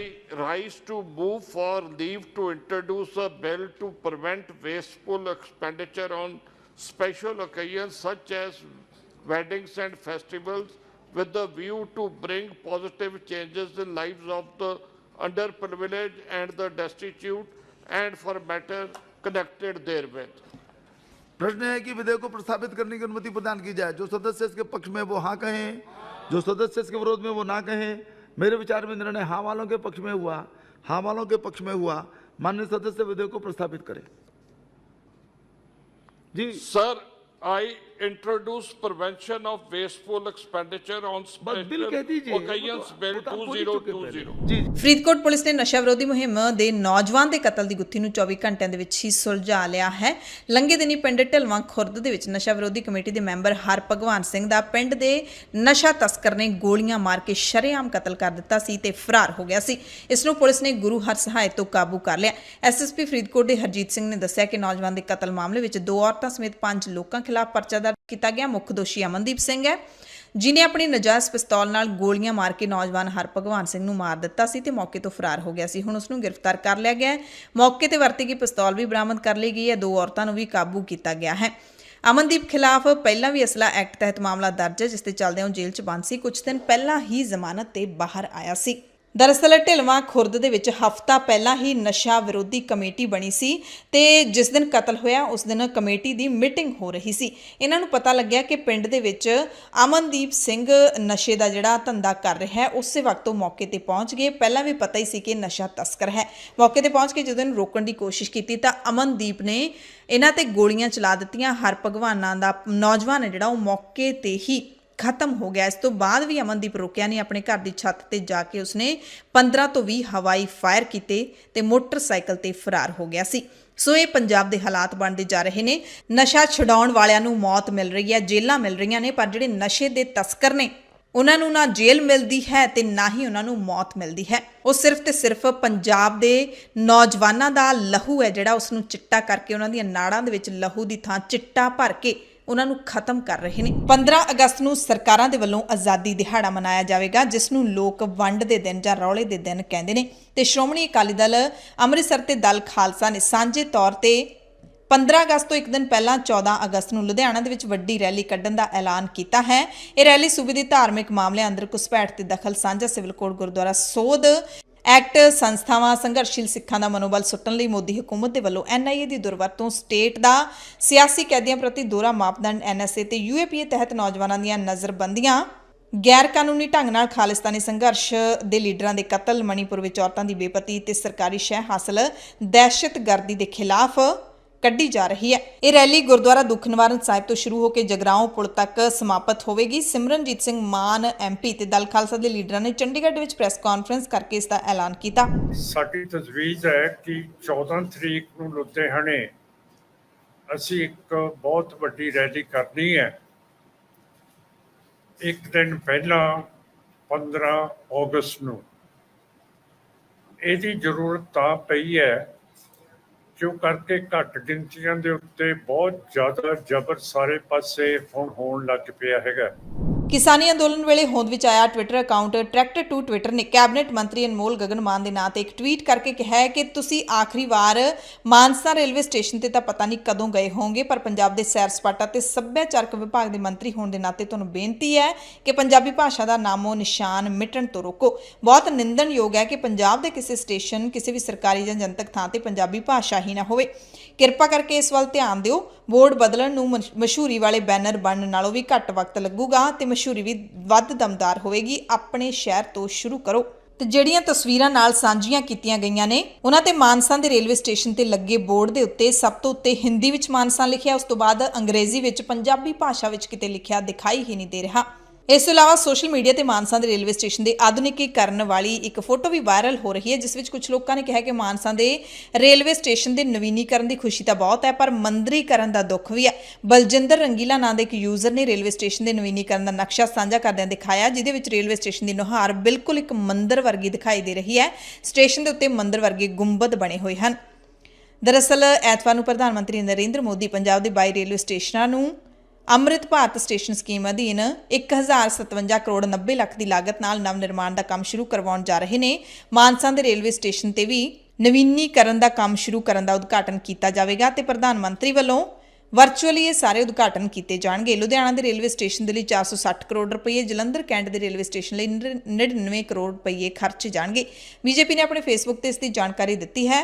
rise to move for leave to introduce a bill to prevent wasteful expenditure on special occasions such as weddings and festivals with the view to bring positive changes in lives of the underprivileged and the destitute and for matter connected therewith. प्रश्न है कि विधेयक को प्रस्तावित करने की अनुमति प्रदान की जाए। जो सदस्य इसके पक्ष में वो हाँ कहें, जो सदस्य इसके विरोध में वो ना कहें। मेरे विचार में निर्णय हाँ वालों के पक्ष में हुआ। हाँ वालों के पक्ष में हुआ। माननीय सदस्य विधेयक को प्रस्तावित करें। जी Sir, I introduce prevention of wasteful expenditure on बस बिल कह special दीजिए। occasions bill वो तो आप बोल ही चुके 2020। पहले। जी ਫਰੀਦਕੋਟ ਪੁਲਿਸ ਨੇ ਨਸ਼ਾ ਵਿਰੋਧੀ ਮੁਹਿੰਮ ਦੇ ਨੌਜਵਾਨ ਦੇ ਕਤਲ ਦੀ ਗੁੱਥੀ ਨੂੰ 24 ਘੰਟਿਆਂ ਦੇ ਵਿੱਚ ਹੀ ਸੁਲਝਾ ਲਿਆ ਹੈ। ਲੰਘੇ ਦਿਨੀ ਪਿੰਡ ਢਿਲਵਾਂ ਖੁਰਦ ਦੇ ਵਿੱਚ ਨਸ਼ਾ ਵਿਰੋਧੀ ਕਮੇਟੀ ਦੇ ਮੈਂਬਰ ਹਰਭਗਵਾਨ ਸਿੰਘ ਦਾ ਪਿੰਡ ਦੇ ਨਸ਼ਾ ਤਸਕਰ ਨੇ ਗੋਲੀਆਂ ਮਾਰ ਕੇ ਸ਼ਰੇਆਮ ਕਤਲ ਕਰ ਦਿੱਤਾ ਸੀ ਤੇ ਫਰਾਰ ਹੋ ਗਿਆ ਸੀ। ਇਸ ਨੂੰ ਪੁਲਿਸ ਨੇ ਗੁਰੂ ਹਰ ਸਹਾਇ ਤੋਂ ਕਾਬੂ ਕਰ ਲਿਆ। ਐਸਐਸਪੀ ਫਰੀਦਕੋਟ ਦੇ ਹਰਜੀਤ ਸਿੰਘ ਨੇ ਦੱਸਿਆ ਕਿ ਨੌਜਵਾਨ ਦੇ ਕਤਲ ਮਾਮਲੇ ਵਿੱਚ 2 ਔਰਤਾਂ ਸਮੇਤ 5 ਲੋਕਾਂ ਖਿਲਾਫ ਪਰਚਾ ਦਰਜ ਕੀਤਾ ਗਿਆ। ਮੁੱਖ ਦੋਸ਼ੀ ਅਮਨਦੀਪ ਸਿੰਘ ਹੈ ਜਿਨੇ ਆਪਣੀ ਨਜਾਇਜ਼ ਪਿਸਤੌਲ ਨਾਲ ਗੋਲੀਆਂ ਮਾਰ ਕੇ ਨੌਜਵਾਨ ਹਰਭਗਵਾਨ ਸਿੰਘ ਨੂੰ ਮਾਰ ਦਿੱਤਾ ਸੀ ਤੇ ਮੌਕੇ ਤੋਂ ਫਰਾਰ ਹੋ ਗਿਆ ਸੀ। ਹੁਣ ਉਸ ਨੂੰ ਗ੍ਰਿਫਤਾਰ ਕਰ ਲਿਆ ਗਿਆ ਹੈ। ਮੌਕੇ ਤੇ ਵਰਤੀ ਗਈ ਪਿਸਤੌਲ ਵੀ ਬਰਾਮਦ ਕਰ ਲਈ ਗਈ ਹੈ। 2 ਔਰਤਾਂ ਨੂੰ ਵੀ ਕਾਬੂ ਕੀਤਾ ਗਿਆ ਹੈ। ਅਮਨਦੀਪ ਖਿਲਾਫ ਪਹਿਲਾਂ ਵੀ ਅਸਲਾ ਐਕਟ ਤਹਿਤ ਮਾਮਲਾ ਦਰਜ ਹੈ, ਜਿਸ ਤੇ ਚੱਲਦਿਆਂ ਉਹ ਜੇਲ੍ਹ 'ਚ ਬੰਦ ਸੀ। ਕੁਝ ਦਿਨ ਪਹਿਲਾਂ ਹੀ ਜ਼ਮਾਨਤ ਤੇ ਬਾਹਰ ਆਇਆ ਸੀ। ਦਰਅਸਲ ਢਿਲਵਾਂ ਖੁਰਦ ਦੇ ਵਿੱਚ ਹਫ਼ਤਾ ਪਹਿਲਾਂ ਹੀ ਨਸ਼ਾ ਵਿਰੋਧੀ ਕਮੇਟੀ ਬਣੀ ਸੀ ਤੇ ਜਿਸ ਦਿਨ ਕਤਲ ਹੋਇਆ ਉਸ ਦਿਨ ਕਮੇਟੀ ਦੀ ਮੀਟਿੰਗ ਹੋ ਰਹੀ ਸੀ। ਇਹਨਾਂ ਨੂੰ ਪਤਾ ਲੱਗਿਆ ਕਿ ਪਿੰਡ ਦੇ ਵਿੱਚ ਅਮਨਦੀਪ ਸਿੰਘ ਨਸ਼ੇ ਦਾ ਜਿਹੜਾ ਧੰਦਾ ਕਰ ਰਿਹਾ ਹੈ। ਉਸੇ ਵਕਤ ਉਹ ਮੌਕੇ ਤੇ ਪਹੁੰਚ ਗਏ। ਪਹਿਲਾਂ ਵੀ ਪਤਾ ਹੀ ਸੀ ਕਿ ਨਸ਼ਾ ਤਸਕਰ ਹੈ। ਮੌਕੇ ਤੇ ਪਹੁੰਚ ਕੇ ਜਦੋਂ ਇਹਨੂੰ ਰੋਕਣ ਦੀ ਕੋਸ਼ਿਸ਼ ਕੀਤੀ ਤਾਂ ਅਮਨਦੀਪ ਨੇ ਇਹਨਾਂ ਤੇ ਗੋਲੀਆਂ ਚਲਾ ਦਿੱਤੀਆਂ। ਹਰਭਗਵਾਨਾਂ ਦਾ ਨੌਜਵਾਨ ਹੈ ਜਿਹੜਾ ਉਹ ਮੌਕੇ ਤੇ ਹੀ ਖਤਮ ਹੋ ਗਿਆ। ਇਸ ਤੋਂ ਬਾਅਦ ਵੀ ਅਮਨਦੀਪ ਰੁਕਿਆ ਨਹੀਂ। ਆਪਣੇ ਘਰ ਦੀ ਛੱਤ ਤੇ ਜਾ ਕੇ ਉਸਨੇ 15 ਤੋਂ 20 ਹਵਾਈ ਫਾਇਰ ਕੀਤੇ ਤੇ ਮੋਟਰਸਾਈਕਲ ਤੇ ਫਰਾਰ ਹੋ ਗਿਆ ਸੀ। ਸੋ ਇਹ ਪੰਜਾਬ ਦੇ ਹਾਲਾਤ ਬਣਦੇ ਜਾ ਰਹੇ ਨੇ। ਨਸ਼ਾ ਛਡਾਉਣ ਵਾਲਿਆਂ ਨੂੰ ਮੌਤ ਮਿਲ ਰਹੀ ਹੈ, ਜੇਲ੍ਹਾਂ ਮਿਲ ਰਹੀਆਂ ਨੇ, ਪਰ ਜਿਹੜੇ ਨਸ਼ੇ ਦੇ ਤਸਕਰ ਨੇ ਉਹਨਾਂ ਨੂੰ ਨਾ ਜੇਲ੍ਹ ਮਿਲਦੀ ਹੈ ਤੇ ਨਾ ਹੀ ਉਹਨਾਂ ਨੂੰ ਮੌਤ ਮਿਲਦੀ ਹੈ। ਉਹ ਸਿਰਫ ਤੇ ਸਿਰਫ ਪੰਜਾਬ ਦੇ ਨੌਜਵਾਨਾਂ ਦਾ ਲਹੂ ਹੈ ਜਿਹੜਾ ਉਸ ਨੂੰ ਚਿੱਟਾ ਕਰਕੇ ਉਹਨਾਂ ਦੀਆਂ ਨਾੜਾਂ ਦੇ ਵਿੱਚ ਲਹੂ ਦੀ ਥਾਂ ਚਿੱਟਾ ਭਰ ਕੇ ਉਹਨਾਂ ਨੂੰ ਖਤਮ ਕਰ ਰਹੇ ਨੇ। 15 ਅਗਸਤ ਨੂੰ ਸਰਕਾਰਾਂ ਦੇ ਵੱਲੋਂ ਆਜ਼ਾਦੀ ਦਿਹਾੜਾ ਮਨਾਇਆ ਜਾਵੇਗਾ, ਜਿਸ ਨੂੰ ਲੋਕ ਵੰਡ ਦੇ ਦਿਨ ਜਾਂ ਰੌਲੇ ਦੇ ਦਿਨ ਕਹਿੰਦੇ ਨੇ ਤੇ ਸ਼੍ਰੋਮਣੀ ਅਕਾਲੀ ਦਲ ਅੰਮ੍ਰਿਤਸਰ ਤੇ ਦਲ ਖਾਲਸਾ ਨੇ ਸਾਂਝੇ ਤੌਰ ਤੇ 15 ਅਗਸਤ ਤੋਂ ਇੱਕ ਦਿਨ ਪਹਿਲਾਂ 14 ਅਗਸਤ ਨੂੰ ਲੁਧਿਆਣਾ ਦੇ ਵਿੱਚ ਵੱਡੀ ਰੈਲੀ ਕੱਢਣ ਦਾ ਐਲਾਨ ਕੀਤਾ ਹੈ। ਇਹ ਰੈਲੀ ਸੂਬੇ ਦੇ ਧਾਰਮਿਕ ਮਾਮਲਿਆਂ ਅੰਦਰ ਘੁਸਪੈਠ ਤੇ ਦਖਲ, ਸਾਂਝਾ ਸਿਵਲ ਕੋਡ, ਗੁਰਦੁਆਰਾ ਸੋਧ ਐਕਟ, ਸੰਸਥਾਵਾਂ, ਸੰਘਰਸ਼ੀਲ ਸਿੱਖਾਂ ਦਾ ਮਨੋਬਲ ਸੁੱਟਣ ਲਈ ਮੋਦੀ ਹਕੂਮਤ ਦੇ ਵੱਲੋਂ NIA ਦੀ ਦੁਰਵਰਤੋਂ, ਸਟੇਟ ਦਾ ਸਿਆਸੀ ਕੈਦੀਆਂ ਪ੍ਰਤੀ ਦੋਹਰਾ ਮਾਪਦੰਡ NSA ਤੇ UAPA ਤਹਿਤ ਨੌਜਵਾਨਾਂ ਦੀਆਂ ਨਜ਼ਰਬੰਦੀਆਂ, ਗੈਰ ਕਾਨੂੰਨੀ ਢੰਗ ਨਾਲ ਖਾਲਿਸਤਾਨੀ ਸੰਘਰਸ਼ ਦੇ ਲੀਡਰਾਂ ਦੇ ਕਤਲ, ਮਣੀਪੁਰ ਵਿੱਚ ਔਰਤਾਂ ਦੀ ਬੇਪਤੀ ਤੇ ਸਰਕਾਰੀ ਸ਼ਹਿ ਹਾਸਲ ਦਹਿਸ਼ਤਗਰਦੀ ਦੇ ਖਿਲਾਫ ਕੱਢੀ ਜਾ ਰਹੀ ਹੈ। ਇਹ ਰੈਲੀ ਗੁਰਦੁਆਰਾ ਦੁੱਖ ਨਿਵਾਰਨ ਸਾਹਿਬ ਤੋਂ ਸ਼ੁਰੂ ਹੋ ਕੇ ਜਗਰਾਓਂ ਪੁਲ ਤੱਕ ਸਮਾਪਤ ਹੋਵੇਗੀ। ਸਿਮਰਨਜੀਤ ਸਿੰਘ ਮਾਨ MP ਤੇ ਦਲ ਖਾਲਸਾ ਦੇ ਲੀਡਰਾਂ ਨੇ ਚੰਡੀਗੜ੍ਹ ਵਿੱਚ ਪ੍ਰੈਸ ਕਾਨਫਰੰਸ ਕਰਕੇ ਇਸ ਦਾ ਐਲਾਨ ਕੀਤਾ। ਸਾਡੀ ਤਜਵੀਜ਼ ਹੈ ਕਿ 14 ਤਰੀਕ ਨੂੰ ਲੁਧਿਆਣੇ ਅਸੀਂ ਇੱਕ ਬਹੁਤ ਵੱਡੀ ਰੈਲੀ ਕਰਨੀ ਹੈ। ਇੱਕ ਦਿਨ ਪਹਿਲਾਂ 15 ਅਗਸਤ ਨੂੰ ਇਹਦੀ ਜ਼ਰੂਰਤ ਤਾਂ ਪਈ ਹੈ ਕਿਉਂ ਕਰਕੇ ਘੱਟ ਗਿਣਤੀਆਂ ਦੇ ਉੱਤੇ ਬਹੁਤ ਜ਼ਿਆਦਾ ਜ਼ਬਰ ਸਾਰੇ ਪਾਸੇ ਹੁਣ ਹੋਣ ਲੱਗ ਪਿਆ ਹੈਗਾ। ਕਿਸਾਨੀ ਅੰਦੋਲਨ ਵੇਲੇ ਹੋਂਦ ਵਿੱਚ ਆਇਆ Twitter account tractor to Twitter ਨੇ ਕੈਬਨਿਟ ਮੰਤਰੀ ਅਨਮੋਲ ਗਗਨ ਮਾਨ ਦੇ ਨਾਂ ਤੇ ਇੱਕ ਟਵੀਟ ਕਰਕੇ ਕਿਹਾ ਹੈ ਕਿ ਤੁਸੀਂ ਆਖਰੀ ਵਾਰ ਮਾਨਸਾ ਰੇਲਵੇ ਸਟੇਸ਼ਨ ਤੇ ਤਾਂ ਪਤਾ ਨਹੀਂ ਕਦੋਂ ਗਏ ਹੋਵੋਗੇ, ਪਰ ਪੰਜਾਬ ਦੇ ਸੈਰ ਸਪਾਟਾ ਤੇ ਸੱਭਿਆਚਾਰਕ ਵਿਭਾਗ ਦੇ ਮੰਤਰੀ ਹੋਣ ਦੇ ਨਾਤੇ ਤੁਹਾਨੂੰ ਬੇਨਤੀ ਹੈ ਕਿ ਪੰਜਾਬੀ ਭਾਸ਼ਾ ਦਾ ਨਾਮੋ ਨਿਸ਼ਾਨ ਮਿਟਣ ਤੋਂ ਰੋਕੋ। ਬਹੁਤ ਨਿੰਦਣਯੋਗ ਹੈ ਕਿ ਪੰਜਾਬ ਦੇ ਕਿਸੇ ਸਟੇਸ਼ਨ, ਕਿਸੇ ਵੀ ਸਰਕਾਰੀ ਜਾਂ ਜਨਤਕ ਥਾਂ ਤੇ ਪੰਜਾਬੀ ਭਾਸ਼ਾ ਹੀ ਨਾ ਹੋਵੇ। ਕਿਰਪਾ ਕਰਕੇ ਇਸ ਵੱਲ ਧਿਆਨ ਦਿਓ। ਬੋਰਡ ਬਦਲਣ ਨੂੰ ਮਸ਼ਹੂਰੀ ਵਾਲੇ ਬੈਨਰ ਬਣਨ ਨਾਲੋਂ ਵੀ ਘੱਟ ਵਕਤ ਲੱਗੂਗਾ ਤੇ ਮਸ਼ਹੂਰੀ ਵੀ ਵੱਧ ਦਮਦਾਰ ਹੋਵੇਗੀ। ਆਪਣੇ ਸ਼ਹਿਰ ਤੋਂ ਸ਼ੁਰੂ ਕਰੋ। ਤੇ ਜਿਹੜੀਆਂ ਤਸਵੀਰਾਂ ਨਾਲ ਸਾਂਝੀਆਂ ਕੀਤੀਆਂ ਗਈਆਂ ਨੇ ਉਹਨਾਂ ਤੇ ਮਾਨਸਾ ਦੇ ਰੇਲਵੇ ਸਟੇਸ਼ਨ ਤੇ ਲੱਗੇ ਬੋਰਡ ਦੇ ਉੱਤੇ ਸਭ ਤੋਂ ਉੱਤੇ ਹਿੰਦੀ ਵਿੱਚ ਮਾਨਸਾ ਲਿਖਿਆ, ਉਸ ਤੋਂ ਬਾਅਦ ਅੰਗਰੇਜ਼ੀ ਵਿੱਚ ਪੰਜਾਬੀ ਭਾਸ਼ਾ ਵਿੱਚ ਕਿਤੇ ਲਿਖਿਆ ਦਿਖਾਈ ਹੀ ਨਹੀਂ ਦੇ ਰਿਹਾ। ਇਸ ਤੋਂ ਇਲਾਵਾ ਸੋਸ਼ਲ ਮੀਡੀਆ ਤੇ ਮਾਨਸਾ ਦੇ ਰੇਲਵੇ ਸਟੇਸ਼ਨ ਦੇ ਆਧੁਨਿਕੀਕਰਨ ਵਾਲੀ ਇੱਕ ਫੋਟੋ ਵੀ ਵਾਇਰਲ ਹੋ ਰਹੀ ਹੈ, ਜਿਸ ਵਿੱਚ ਕੁਝ ਲੋਕਾਂ ਨੇ ਕਿਹਾ ਕਿ ਮਾਨਸਾ ਦੇ ਰੇਲਵੇ ਸਟੇਸ਼ਨ ਦੇ ਨਵੀਨੀਕਰਨ ਦੀ ਖੁਸ਼ੀ ਤਾਂ ਬਹੁਤ ਹੈ, ਪਰ ਮੰਦਰੀਕਰਨ ਦਾ ਦੁੱਖ ਵੀ ਹੈ। ਬਲਜਿੰਦਰ ਰੰਗੀਲਾ ਨਾਂ ਦੇ ਇੱਕ ਯੂਜ਼ਰ ਨੇ ਰੇਲਵੇ ਸਟੇਸ਼ਨ ਦੇ ਨਵੀਨੀਕਰਨ ਦਾ ਨਕਸ਼ਾ ਸਾਂਝਾ ਕਰਦਿਆਂ ਦਿਖਾਇਆ, ਜਿਹਦੇ ਵਿੱਚ ਰੇਲਵੇ ਸਟੇਸ਼ਨ ਦੀ ਨੁਹਾਰ ਬਿਲਕੁਲ ਇੱਕ ਮੰਦਰ ਵਰਗੀ ਦਿਖਾਈ ਦੇ ਰਹੀ ਹੈ। ਸਟੇਸ਼ਨ ਦੇ ਉੱਤੇ ਮੰਦਰ ਵਰਗੇ ਗੁੰਬਦ ਬਣੇ ਹੋਏ ਹਨ। ਦਰਅਸਲ ਐਤਵਾਰ ਨੂੰ ਪ੍ਰਧਾਨ ਮੰਤਰੀ ਨਰਿੰਦਰ ਮੋਦੀ ਪੰਜਾਬ ਦੇ 22 ਰੇਲਵੇ ਸਟੇਸ਼ਨਾਂ ਨੂੰ ਅੰਮ੍ਰਿਤ ਭਾਰਤ ਸਟੇਸ਼ਨ ਸਕੀਮ ਅਧੀਨ 1057 ਕਰੋੜ 90 ਲੱਖ ਦੀ ਲਾਗਤ ਨਾਲ ਨਵ ਨਿਰਮਾਣ ਦਾ ਕੰਮ ਸ਼ੁਰੂ ਕਰਵਾਉਣ ਜਾ ਰਹੇ ਨੇ। ਮਾਨਸਾ ਦੇ ਰੇਲਵੇ ਸਟੇਸ਼ਨ ਤੇ ਵੀ ਨਵੀਨੀਕਰਨ ਦਾ ਕੰਮ ਸ਼ੁਰੂ ਕਰਨ ਦਾ ਉਦਘਾਟਨ ਕੀਤਾ ਜਾਵੇਗਾ ਤੇ ਪ੍ਰਧਾਨ ਮੰਤਰੀ ਵੱਲੋਂ ਵਰਚੁਅਲੀ ਇਹ ਸਾਰੇ ਉਦਘਾਟਨ ਕੀਤੇ ਜਾਣਗੇ। ਲੁਧਿਆਣਾ ਦੇ ਰੇਲਵੇ ਸਟੇਸ਼ਨ ਦੇ ਲਈ 460 ਕਰੋੜ ਰੁਪਏ, ਜਲੰਧਰ ਕੈਂਟ ਦੇ ਰੇਲਵੇ ਸਟੇਸ਼ਨ ਲਈ 99 ਕਰੋੜ ਰੁਪਏ ਖਰਚੇ ਜਾਣਗੇ। ਬੀਜੇਪੀ ਨੇ ਆਪਣੇ ਫੇਸਬੁੱਕ ਤੇ ਇਸ ਦੀ ਜਾਣਕਾਰੀ ਦਿੱਤੀ ਹੈ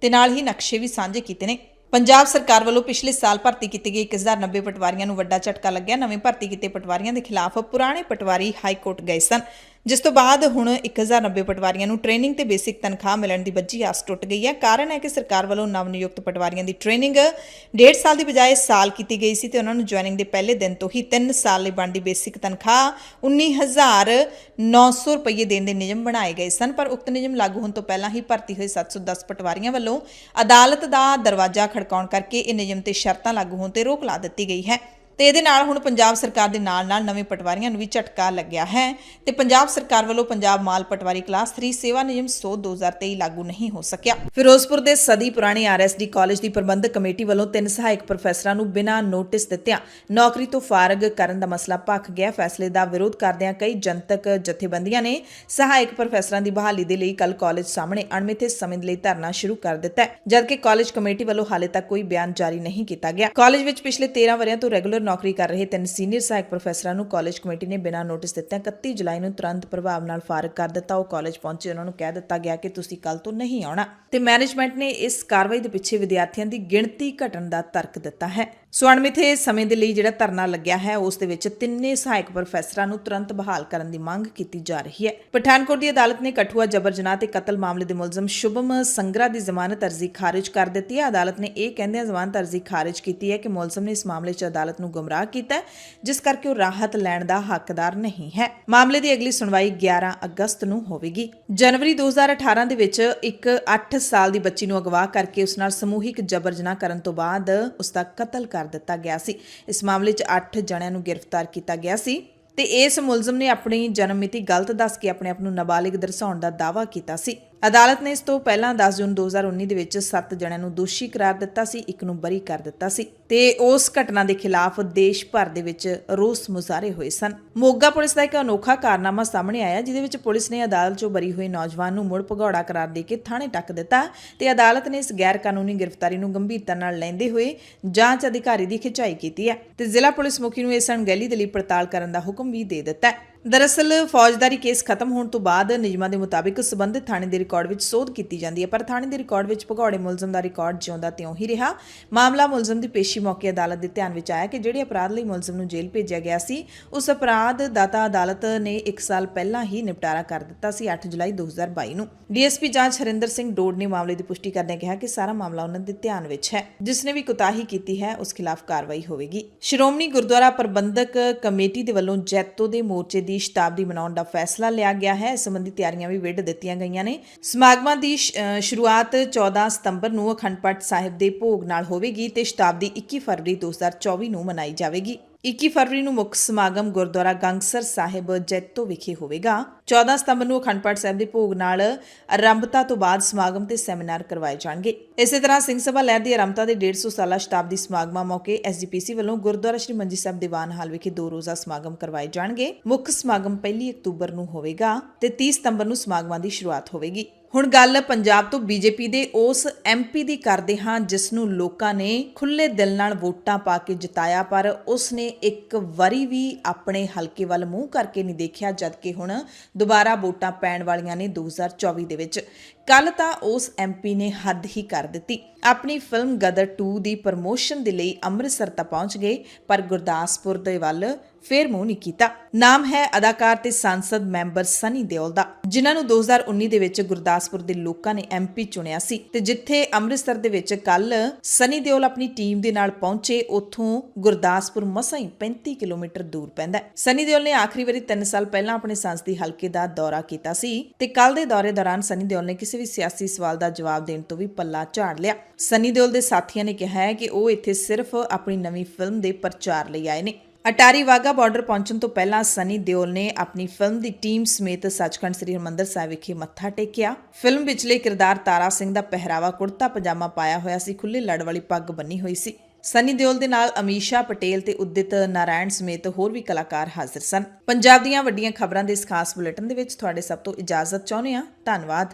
ਤੇ ਨਾਲ ਹੀ ਨਕਸ਼ੇ ਵੀ ਸਾਂਝੇ ਕੀਤੇ ਨੇ। ਪੰਜਾਬ ਸਰਕਾਰ ਵੱਲੋਂ ਪਿਛਲੇ ਸਾਲ ਭਰਤੀ ਕੀਤੇ ਗਏ 1090 ਪਟਵਾਰੀਆਂ ਨੂੰ ਵੱਡਾ ਝਟਕਾ ਲੱਗਿਆ। ਨਵੇਂ ਭਰਤੀ ਕੀਤੇ ਪਟਵਾਰੀਆਂ ਦੇ ਖਿਲਾਫ ਪੁਰਾਣੇ ਪਟਵਾਰੀ ਹਾਈ ਕੋਰਟ ਗਏ ਸਨ, ਜਿਸ ਤੋਂ ਬਾਅਦ ਹੁਣ 1090 ਪਟਵਾਰੀਆਂ ਨੂੰ ਟ੍ਰੇਨਿੰਗ ਤੇ ਬੇਸਿਕ ਤਨਖਾਹ ਮਿਲਣ ਦੀ ਵੱਜੀ ਆਸ ਟੁੱਟ ਗਈ ਹੈ। ਕਾਰਨ ਹੈ ਕਿ ਸਰਕਾਰ ਵੱਲੋਂ ਨਵ ਨਿਯੁਕਤ ਪਟਵਾਰੀਆਂ ਦੀ ਟ੍ਰੇਨਿੰਗ 1.5 ਸਾਲ ਦੀ ਬਜਾਏ ਸਾਲ ਕੀਤੀ ਗਈ ਸੀ ਤੇ ਉਹਨਾਂ ਨੂੰ ਜੁਆਇਨਿੰਗ ਦੇ ਪਹਿਲੇ ਦਿਨ ਤੋਂ ਹੀ 3 ਸਾਲ ਲਈ ਬਣਦੀ ਬੇਸਿਕ ਤਨਖਾਹ 19,900 ਰੁਪਏ ਦੇਣ ਦੇ ਨਿਯਮ ਬਣਾਏ ਗਏ ਸਨ, ਪਰ ਉਕਤ ਨਿਯਮ ਲਾਗੂ ਹੋਣ ਤੋਂ ਪਹਿਲਾਂ ਹੀ ਭਰਤੀ ਹੋਏ 710 ਪਟਵਾਰੀਆਂ ਵੱਲੋਂ ਅਦਾਲਤ ਦਾ ਦਰਵਾਜ਼ਾ ਖੜਕਾਉਣ ਕਰਕੇ ਇਹ ਨਿਯਮ ਤੇ ਸ਼ਰਤਾਂ ਲਾਗੂ ਹੋਣ ਤੇ ਰੋਕ ਲਾ ਦਿੱਤੀ ਗਈ ਹੈ। ਤੇ ਇਹਦੇ ਨਾਲ ਹੁਣ ਪੰਜਾਬ ਸਰਕਾਰ ਦੇ ਨਾਲ-ਨਾਲ ਨਵੇਂ ਪਟਵਾਰੀਆਂ ਨੂੰ ਵੀ ਝਟਕਾ ਲੱਗਿਆ ਹੈ ਤੇ ਪੰਜਾਬ ਸਰਕਾਰ ਵੱਲੋਂ ਪੰਜਾਬ ਮਾਲ ਪਟਵਾਰੀ ਕਲਾਸ 3 ਸੇਵਾ ਨਿਯਮ 100/2023 ਲਾਗੂ ਨਹੀਂ ਹੋ ਸਕਿਆ। ਫਿਰੋਜ਼ਪੁਰ ਦੇ ਸਦੀ ਪੁਰਾਣੀ ਆਰਐਸਡੀ ਕਾਲਜ ਦੀ ਪ੍ਰਬੰਧਕ ਕਮੇਟੀ ਵੱਲੋਂ 3 ਸਹਾਇਕ ਪ੍ਰੋਫੈਸਰਾਂ ਨੂੰ ਬਿਨਾਂ ਨੋਟਿਸ ਦਿੱਤਿਆਂ ਨੌਕਰੀ ਤੋਂ ਫਾਰਗ ਕਰਨ ਦਾ ਮਸਲਾ ਭਖ ਗਿਆ। ਫੈਸਲੇ ਦਾ ਵਿਰੋਧ ਕਰਦਿਆਂ ਕਈ ਜਨਤਕ ਜਥੇਬੰਦੀਆਂ ਨੇ ਸਹਾਇਕ ਪ੍ਰੋਫੈਸਰਾਂ ਦੀ ਬਹਾਲੀ ਦੇ ਲਈ ਕੱਲ ਕਾਲਜ ਸਾਹਮਣੇ ਅਣਮਿੱਥੇ ਸਮੇਂ ਲਈ ਧਰਨਾ ਸ਼ੁਰੂ ਕਰ ਦਿੱਤਾ ਹੈ, ਜਦਕਿ ਕਾਲਜ ਕਮੇਟੀ ਵੱਲੋਂ ਹਾਲੇ ਤੱਕ ਕੋਈ ਬਿਆਨ ਜਾਰੀ ਨਹੀਂ ਕੀਤਾ ਗਿਆ। ਕਾਲਜ ਵਿੱਚ ਪਿਛਲੇ 13 ਵਰ੍ਹਿਆਂ ਤੋਂ ਰੈਗੂਲਰ ਨੌਕਰੀ ਕਰ ਰਹੇ 3 ਸੀਨੀਅਰ ਸਹਾਇਕ ਪ੍ਰੋਫੈਸਰਾਂ ਨੂੰ ਕਾਲਜ ਕਮੇਟੀ ਨੇ ਬਿਨਾਂ ਨੋਟਿਸ ਦਿੱਤਿਆਂ 31 ਜੁਲਾਈ ਨੂੰ ਤੁਰੰਤ ਪ੍ਰਭਾਵ ਨਾਲ ਫਾਰਗ ਕਰ ਦਿੱਤਾ। ਉਹ ਕਾਲਜ ਪਹੁੰਚੇ, ਉਹਨਾਂ ਨੂੰ ਕਹਿ ਦਿੱਤਾ ਗਿਆ ਕਿ ਤੁਸੀਂ ਕੱਲ ਤੋਂ ਨਹੀਂ ਆਉਣਾ ਤੇ ਮੈਨੇਜਮੈਂਟ ਨੇ ਇਸ ਕਾਰਵਾਈ ਦੇ ਪਿੱਛੇ ਵਿਦਿਆਰਥੀਆਂ ਦੀ ਗਿਣਤੀ ਘਟਣ ਦਾ ਤਰਕ ਦਿੱਤਾ ਹੈ। ਸੋ ਅਣਮਿੱਥੇ ਸਮੇਂ ਦੇ ਲਈ ਜਿਹੜਾ ਧਰਨਾ ਲੱਗਿਆ ਹੈ ਉਸ ਦੇ ਵਿੱਚ 3 ਸਹਾਇਕ ਪ੍ਰੋਫੈਸਰਾਂ ਨੂੰ ਤੁਰੰਤ ਬਹਾਲ ਕਰਨ ਦੀ ਮੰਗ ਕੀਤੀ ਜਾ ਰਹੀ ਹੈ। ਪਠਾਨਕੋਟ ਦੀ ਅਦਾਲਤ ਨੇ ਕਠੂਆ ਜਬਰ ਜਨਾਹ ਤੇ ਕਤਲ ਮਾਮਲੇ ਦੇ ਮੁਲਜ਼ਮ ਸ਼ੁਭਮ ਸੰਗਰਾ ਦੀ ਜ਼ਮਾਨਤ ਅਰਜ਼ੀ ਖਾਰਿਜ ਕਰ ਦਿੱਤੀ ਹੈ। ਅਦਾਲਤ ਨੇ ਇਹ ਕਹਿੰਦਿਆਂ ਜ਼ਮਾਨਤ ਅਰਜ਼ੀ ਖਾਰਿਜ ਕੀਤੀ ਹੈ ਕਿ ਮੁਲਜ਼ਮ ਨੇ ਇਸ ਮਾਮਲੇ 'ਚ ਅਦਾਲਤ ਨੂੰ ਗੁੰਮਰਾਹ ਕੀਤਾ ਹੈ, ਜਿਸ ਕਰਕੇ ਉਹ ਰਾਹਤ ਲੈਣ ਦਾ ਹੱਕਦਾਰ ਨਹੀਂ ਹੈ। ਮਾਮਲੇ ਦੀ ਅਗਲੀ ਸੁਣਵਾਈ 11 ਅਗਸਤ ਨੂੰ ਹੋਵੇਗੀ। ਜਨਵਰੀ 2018 ਦੇ ਵਿੱਚ ਇੱਕ 8 ਸਾਲ ਦੀ ਬੱਚੀ ਨੂੰ ਅਗਵਾ ਕਰਕੇ ਉਸ ਨਾਲ ਸਮੂਹਿਕ ਜਬਰ ਜਨਾਹ ਕਰਨ ਤੋਂ ਬਾਅਦ ਉਸ ਦਾ ਕਤਲ ਕਰ ਦਿੱਤਾ ਗਿਆ ਸੀ। ਇਸ ਮਾਮਲੇ 'ਚ 8 ਜਣਿਆਂ ਨੂੰ ਗ੍ਰਿਫਤਾਰ ਕੀਤਾ ਗਿਆ ਸੀ ਤੇ ਇਸ ਮੁਲਜ਼ਮ ਨੇ ਆਪਣੀ ਜਨਮ ਮਿਤੀ ਗਲਤ ਦੱਸ ਕੇ ਆਪਣੇ ਆਪ ਨੂੰ ਨਾਬਾਲਿਗ ਦਰਸਾਉਣ ਦਾ ਦਾਅਵਾ ਕੀਤਾ ਸੀ। ਅਦਾਲਤ ਨੇ ਇਸ ਤੋਂ ਪਹਿਲਾਂ 10 ਜੂਨ 2019 ਦੇ ਵਿੱਚ 7 ਜਣਿਆਂ ਨੂੰ ਦੋਸ਼ੀ ਕਰਾਰ ਦਿੱਤਾ ਸੀ, ਇੱਕ ਨੂੰ ਬਰੀ ਕਰ ਦਿੱਤਾ ਸੀ ਤੇ ਉਸ ਘਟਨਾ ਦੇ ਖਿਲਾਫ ਦੇਸ਼ ਭਰ ਦੇ ਵਿੱਚ ਰੋਸ ਮੁਜ਼ਾਹਰੇ ਹੋਏ ਸਨ। ਮੋਗਾ ਪੁਲਿਸ ਦਾ ਇੱਕ ਅਨੋਖਾ ਕਾਰਨਾਮਾ ਸਾਹਮਣੇ ਆਇਆ, ਜਿਹਦੇ ਵਿੱਚ ਪੁਲਿਸ ਨੇ ਅਦਾਲਤ 'ਚੋਂ ਬਰੀ ਹੋਏ ਨੌਜਵਾਨ ਨੂੰ ਮੁੜ ਭਗੌੜਾ ਕਰਾਰ ਦੇ ਕੇ ਥਾਣੇ ਟੱਕ ਦਿੱਤਾ ਤੇ ਅਦਾਲਤ ਨੇ ਇਸ ਗੈਰ ਕਾਨੂੰਨੀ ਗ੍ਰਿਫਤਾਰੀ ਨੂੰ ਗੰਭੀਰਤਾ ਨਾਲ ਲੈਂਦੇ ਹੋਏ ਜਾਂਚ ਅਧਿਕਾਰੀ ਦੀ ਖਿਚਾਈ ਕੀਤੀ ਹੈ ਤੇ ਜ਼ਿਲ੍ਹਾ ਪੁਲਿਸ ਮੁਖੀ ਨੂੰ ਇਸ ਅਣਗਹਿਲੀ ਦੇ ਲਈ ਪੜਤਾਲ ਕਰਨ ਦਾ ਹੁਕਮ ਵੀ ਦੇ ਦਿੱਤਾ ਹੈ। ਦਰਅਸਲ ਫੌਜਦਾਰੀ ਕੇਸ ਖਤਮ ਹੋਣ ਤੋਂ ਬਾਅਦ ਨਿਯਮਾਂ ਦੇ ਮੁਤਾਬਿਕ ਸਬੰਧਿਤ ਥਾਣੇ ਦੇ ਰਿਕਾਰਡ ਵਿੱਚ ਸੋਧ ਕੀਤੀ ਜਾਂਦੀ ਹੈ, ਪਰ ਥਾਣੇ ਦੇ ਰਿਕਾਰਡ ਵਿੱਚ ਭਗੌੜੇ ਮੁਲਜ਼ਮ ਦਾ ਰਿਕਾਰਡ ਜਿਉਂਦਾ ਤਿਉਂ ਹੀ ਰਿਹਾ। ਮਾਮਲਾ ਮੁਲਜ਼ਮ ਦੀ ਪੇਸ਼ੀ ਮੌਕੇ ਅਦਾਲਤ ਦੇ ਧਿਆਨ ਵਿੱਚ ਆਇਆ ਕਿ ਜਿਹੜੇ ਅਪਰਾਧ ਲਈ ਮੁਲਜ਼ਮ ਨੂੰ ਜੇਲ੍ਹ ਭੇਜਿਆ ਗਿਆ ਸੀ, ਉਸ ਅਪਰਾਧ ਦਾ ਤਾਂ ਅਦਾਲਤ ਨੇ 1 ਸਾਲ ਪਹਿਲਾਂ ਹੀ ਨਿਪਟਾਰਾ ਕਰ ਦਿੱਤਾ ਸੀ, 8 ਜੁਲਾਈ 2022 ਨੂੰ। ਡੀਐਸਪੀ ਜਾਂਚ ਹਰਿੰਦਰ ਸਿੰਘ ਡੋਡ ਨੇ ਮਾਮਲੇ ਦੀ ਪੁਸ਼ਟੀ ਕਰਦਿਆਂ ਕਿਹਾ ਕਿ ਸਾਰਾ ਮਾਮਲਾ ਉਹਨਾਂ ਦੇ ਧਿਆਨ ਵਿੱਚ ਹੈ, ਜਿਸ ਨੇ ਵੀ ਕੁਤਾਹੀ ਕੀਤੀ ਹੈ ਉਸ ਖਿਲਾਫ ਕਾਰਵਾਈ ਹੋਵੇਗੀ। ਸ਼੍ਰੋਮਣੀ ਗੁਰਦੁਆਰਾ ਪ੍ਰਬੰਧਕ ਕਮੇਟੀ ਦੇ ਵੱਲੋਂ ਜੈਤੋ ਦੇ ਮੋਰਚੇ ਦੀ ਸ਼ਤਾਬਦੀ ਮਨਾਉਣ ਦਾ ਫੈਸਲਾ ਲਿਆ ਗਿਆ ਹੈ। ਇਸ ਸੰਬੰਧੀ ਤਿਆਰੀਆਂ ਵੀ ਵਿੱਢ ਦਿੱਤੀਆਂ ਗਈਆਂ ਨੇ। ਸਮਾਗਮਾਂ ਦੀ ਸ਼ੁਰੂਆਤ 14 ਸਤੰਬਰ ਨੂੰ ਅਖੰਡ ਪਾਠ ਸਾਹਿਬ ਦੇ ਭੋਗ ਨਾਲ ਹੋਵੇਗੀ ਤੇ ਸ਼ਤਾਬਦੀ 21 ਫਰਵਰੀ 2024 ਨੂੰ ਮਨਾਈ ਜਾਵੇਗੀ। 21 ਫਰਵਰੀ ਨੂੰ ਮੁੱਖ ਸਮਾਗਮ ਗੁਰਦੁਆਰਾ ਗੰਗਸਰ ਸਾਹਿਬ ਜੈਤੋ ਵਿਖੇ ਹੋਵੇਗਾ। 14 ਸਤੰਬਰ ਨੂੰ ਅਖੰਡ ਪਾਠ ਸਾਹਿਬ ਦੇ ਭੋਗ ਨਾਲ ਆਰੰਭਤਾ ਤੋਂ ਬਾਅਦ ਸਮਾਗਮ ਤੇ ਸੈਮੀਨਾਰ ਕਰਵਾਏ ਜਾਣਗੇ। ਇਸੇ ਤਰ੍ਹਾਂ ਸਿੰਘ ਸਭਾ ਲਹਿਰ ਦੀ ਆਰੰਭਤਾ ਦੇ 150 ਸਾਲਾ ਸ਼ਤਾਬਦੀ ਸਮਾਗਮਾਂ ਮੌਕੇ SGPC ਵੱਲੋਂ ਗੁਰਦੁਆਰਾ ਸ਼੍ਰੀ ਮੰਜੀ ਸਾਹਿਬ ਦੀਵਾਨ ਹਾਲ ਵਿਖੇ 2 ਰੋਜ਼ਾ ਸਮਾਗਮ ਕਰਵਾਏ ਜਾਣਗੇ। ਮੁੱਖ ਸਮਾਗਮ 1 ਅਕਤੂਬਰ ਨੂੰ ਹੋਵੇਗਾ ਤੇ 30 ਸਤੰਬਰ ਨੂੰ ਸਮਾਗਮਾਂ ਦੀ ਸ਼ੁਰੂਆਤ ਹੋਵੇਗੀ। ਹੁਣ ਗੱਲ ਪੰਜਾਬ ਤੋਂ BJP ਦੇ ਉਸ MP ਦੀ ਕਰਦੇ ਹਾਂ ਜਿਸ ਨੂੰ ਲੋਕਾਂ ਨੇ ਖੁੱਲੇ ਦਿਲ ਨਾਲ ਵੋਟਾਂ ਪਾ ਕੇ ਜਿਤਾਇਆ, ਪਰ ਉਸ ਨੇ ਇੱਕ ਵਾਰੀ ਵੀ ਆਪਣੇ ਹਲਕੇ ਵੱਲ ਮੂੰਹ ਕਰਕੇ ਨਹੀਂ ਦੇਖਿਆ, ਜਦਕਿ ਹੁਣ ਦੁਬਾਰਾ ਵੋਟਾਂ ਪੈਣ ਵਾਲੀਆਂ ਨੇ 2024 ਦੇ ਵਿੱਚ। ਕੱਲ ਤਾਂ ਉਸ MP ਨੇ ਹੱਦ ਹੀ ਕਰ ਦਿੱਤੀ। ਆਪਣੀ ਫਿਲਮ ਗਦਰ 2 ਦੀ ਪ੍ਰਮੋਸ਼ਨ ਦੇ ਲਈ ਅੰਮ੍ਰਿਤਸਰ ਤਾਂ ਪਹੁੰਚ ਗਏ, ਪਰ ਗੁਰਦਾਸਪੁਰ ਦੇ ਵੱਲ ਫੇਰ ਮੂੰਹ ਨਹੀਂ ਕੀਤਾ। ਨਾਮ ਹੈ ਅਦਾਕਾਰ ਤੇ ਸੰਸਦ ਮੈਂਬਰ ਸਨੀ ਦਿਓਲ ਦਾ, ਜਿਨ੍ਹਾਂ ਨੂੰ 2019 ਦੇ ਵਿੱਚ ਗੁਰਦਾਸਪੁਰ ਦੇ ਲੋਕਾਂ ਨੇ MP ਚੁਣਿਆ ਸੀ ਤੇ ਜਿੱਥੇ ਅੰਮ੍ਰਿਤਸਰ ਦੇ ਵਿੱਚ ਕੱਲ ਸਨੀ ਦਿਓਲ ਆਪਣੀ ਟੀਮ ਦੇ ਨਾਲ ਪਹੁੰਚੇ, ਉੱਥੋਂ ਗੁਰਦਾਸਪੁਰ ਮਸਾਂ ਹੀ 35 ਕਿਲੋਮੀਟਰ ਦੂਰ ਪੈਂਦਾ। ਸਨੀ ਦਿਓਲ ਨੇ ਆਖਰੀ ਵਾਰੀ 3 ਸਾਲ ਪਹਿਲਾਂ ਆਪਣੇ ਸੰਸਦੀ ਹਲਕੇ ਦਾ ਦੌਰਾ ਕੀਤਾ ਸੀ ਤੇ ਕੱਲ ਦੇ ਦੌਰੇ ਦੌਰਾਨ ਸਨੀ ਦਿਓਲ ਨੇ ਕਿਸੇ ਵੀ ਸਿਆਸੀ ਸਵਾਲ ਦਾ ਜਵਾਬ ਦੇਣ ਤੋਂ ਵੀ ਪੱਲਾ ਝਾੜ ਲਿਆ। ਸਨੀ ਦਿਓਲ ਦੇ ਸਾਥੀਆਂ ਨੇ ਕਿਹਾ ਹੈ ਕਿ ਉਹ ਇੱਥੇ ਸਿਰਫ ਆਪਣੀ ਨਵੀਂ ਫਿਲਮ ਦੇ ਪ੍ਰਚਾਰ ਲਈ ਆਏ ਨੇ। ਅਟਾਰੀ ਵਾਹਗਾ ਬਾਰਡਰ ਪਹੁੰਚਣ ਤੋਂ ਪਹਿਲਾਂ ਸਨੀ ਦਿਓਲ ਨੇ ਆਪਣੀ ਫਿਲਮ ਦੀ ਟੀਮ ਸਮੇਤ ਸੱਚਖੰਡ ਸ੍ਰੀ ਹਰਿਮੰਦਰ ਸਾਹਿਬ ਵਿਖੇ ਮੱਥਾ ਟੇਕਿਆ। ਫਿਲਮ ਵਿਚਲੇ ਕਿਰਦਾਰ ਤਾਰਾ ਸਿੰਘ ਦਾ ਪਹਿਰਾਵਾ ਕੁੜਤਾ ਪਜਾਮਾ ਪਾਇਆ ਹੋਇਆ ਸੀ, ਖੁੱਲੇ ਲੜ ਵਾਲੀ ਪੱਗ ਬੰਨੀ ਹੋਈ ਸੀ। ਸਨੀ ਦਿਓਲ ਦੇ ਨਾਲ ਅਮੀਸ਼ਾ ਪਟੇਲ ਤੇ ਉਦਿਤ ਨਾਰਾਇਣ ਸਮੇਤ ਹੋਰ ਵੀ ਕਲਾਕਾਰ ਹਾਜ਼ਰ ਸਨ। ਪੰਜਾਬ ਦੀਆਂ ਵੱਡੀਆਂ ਖਬਰਾਂ ਦੇ ਇਸ ਖਾਸ ਬੁਲੇਟਿਨ ਦੇ ਵਿੱਚ ਤੁਹਾਡੇ ਸਭ ਤੋਂ ਇਜਾਜ਼ਤ ਚਾਹੁੰਦੇ ਹਾਂ। ਧੰਨਵਾਦ।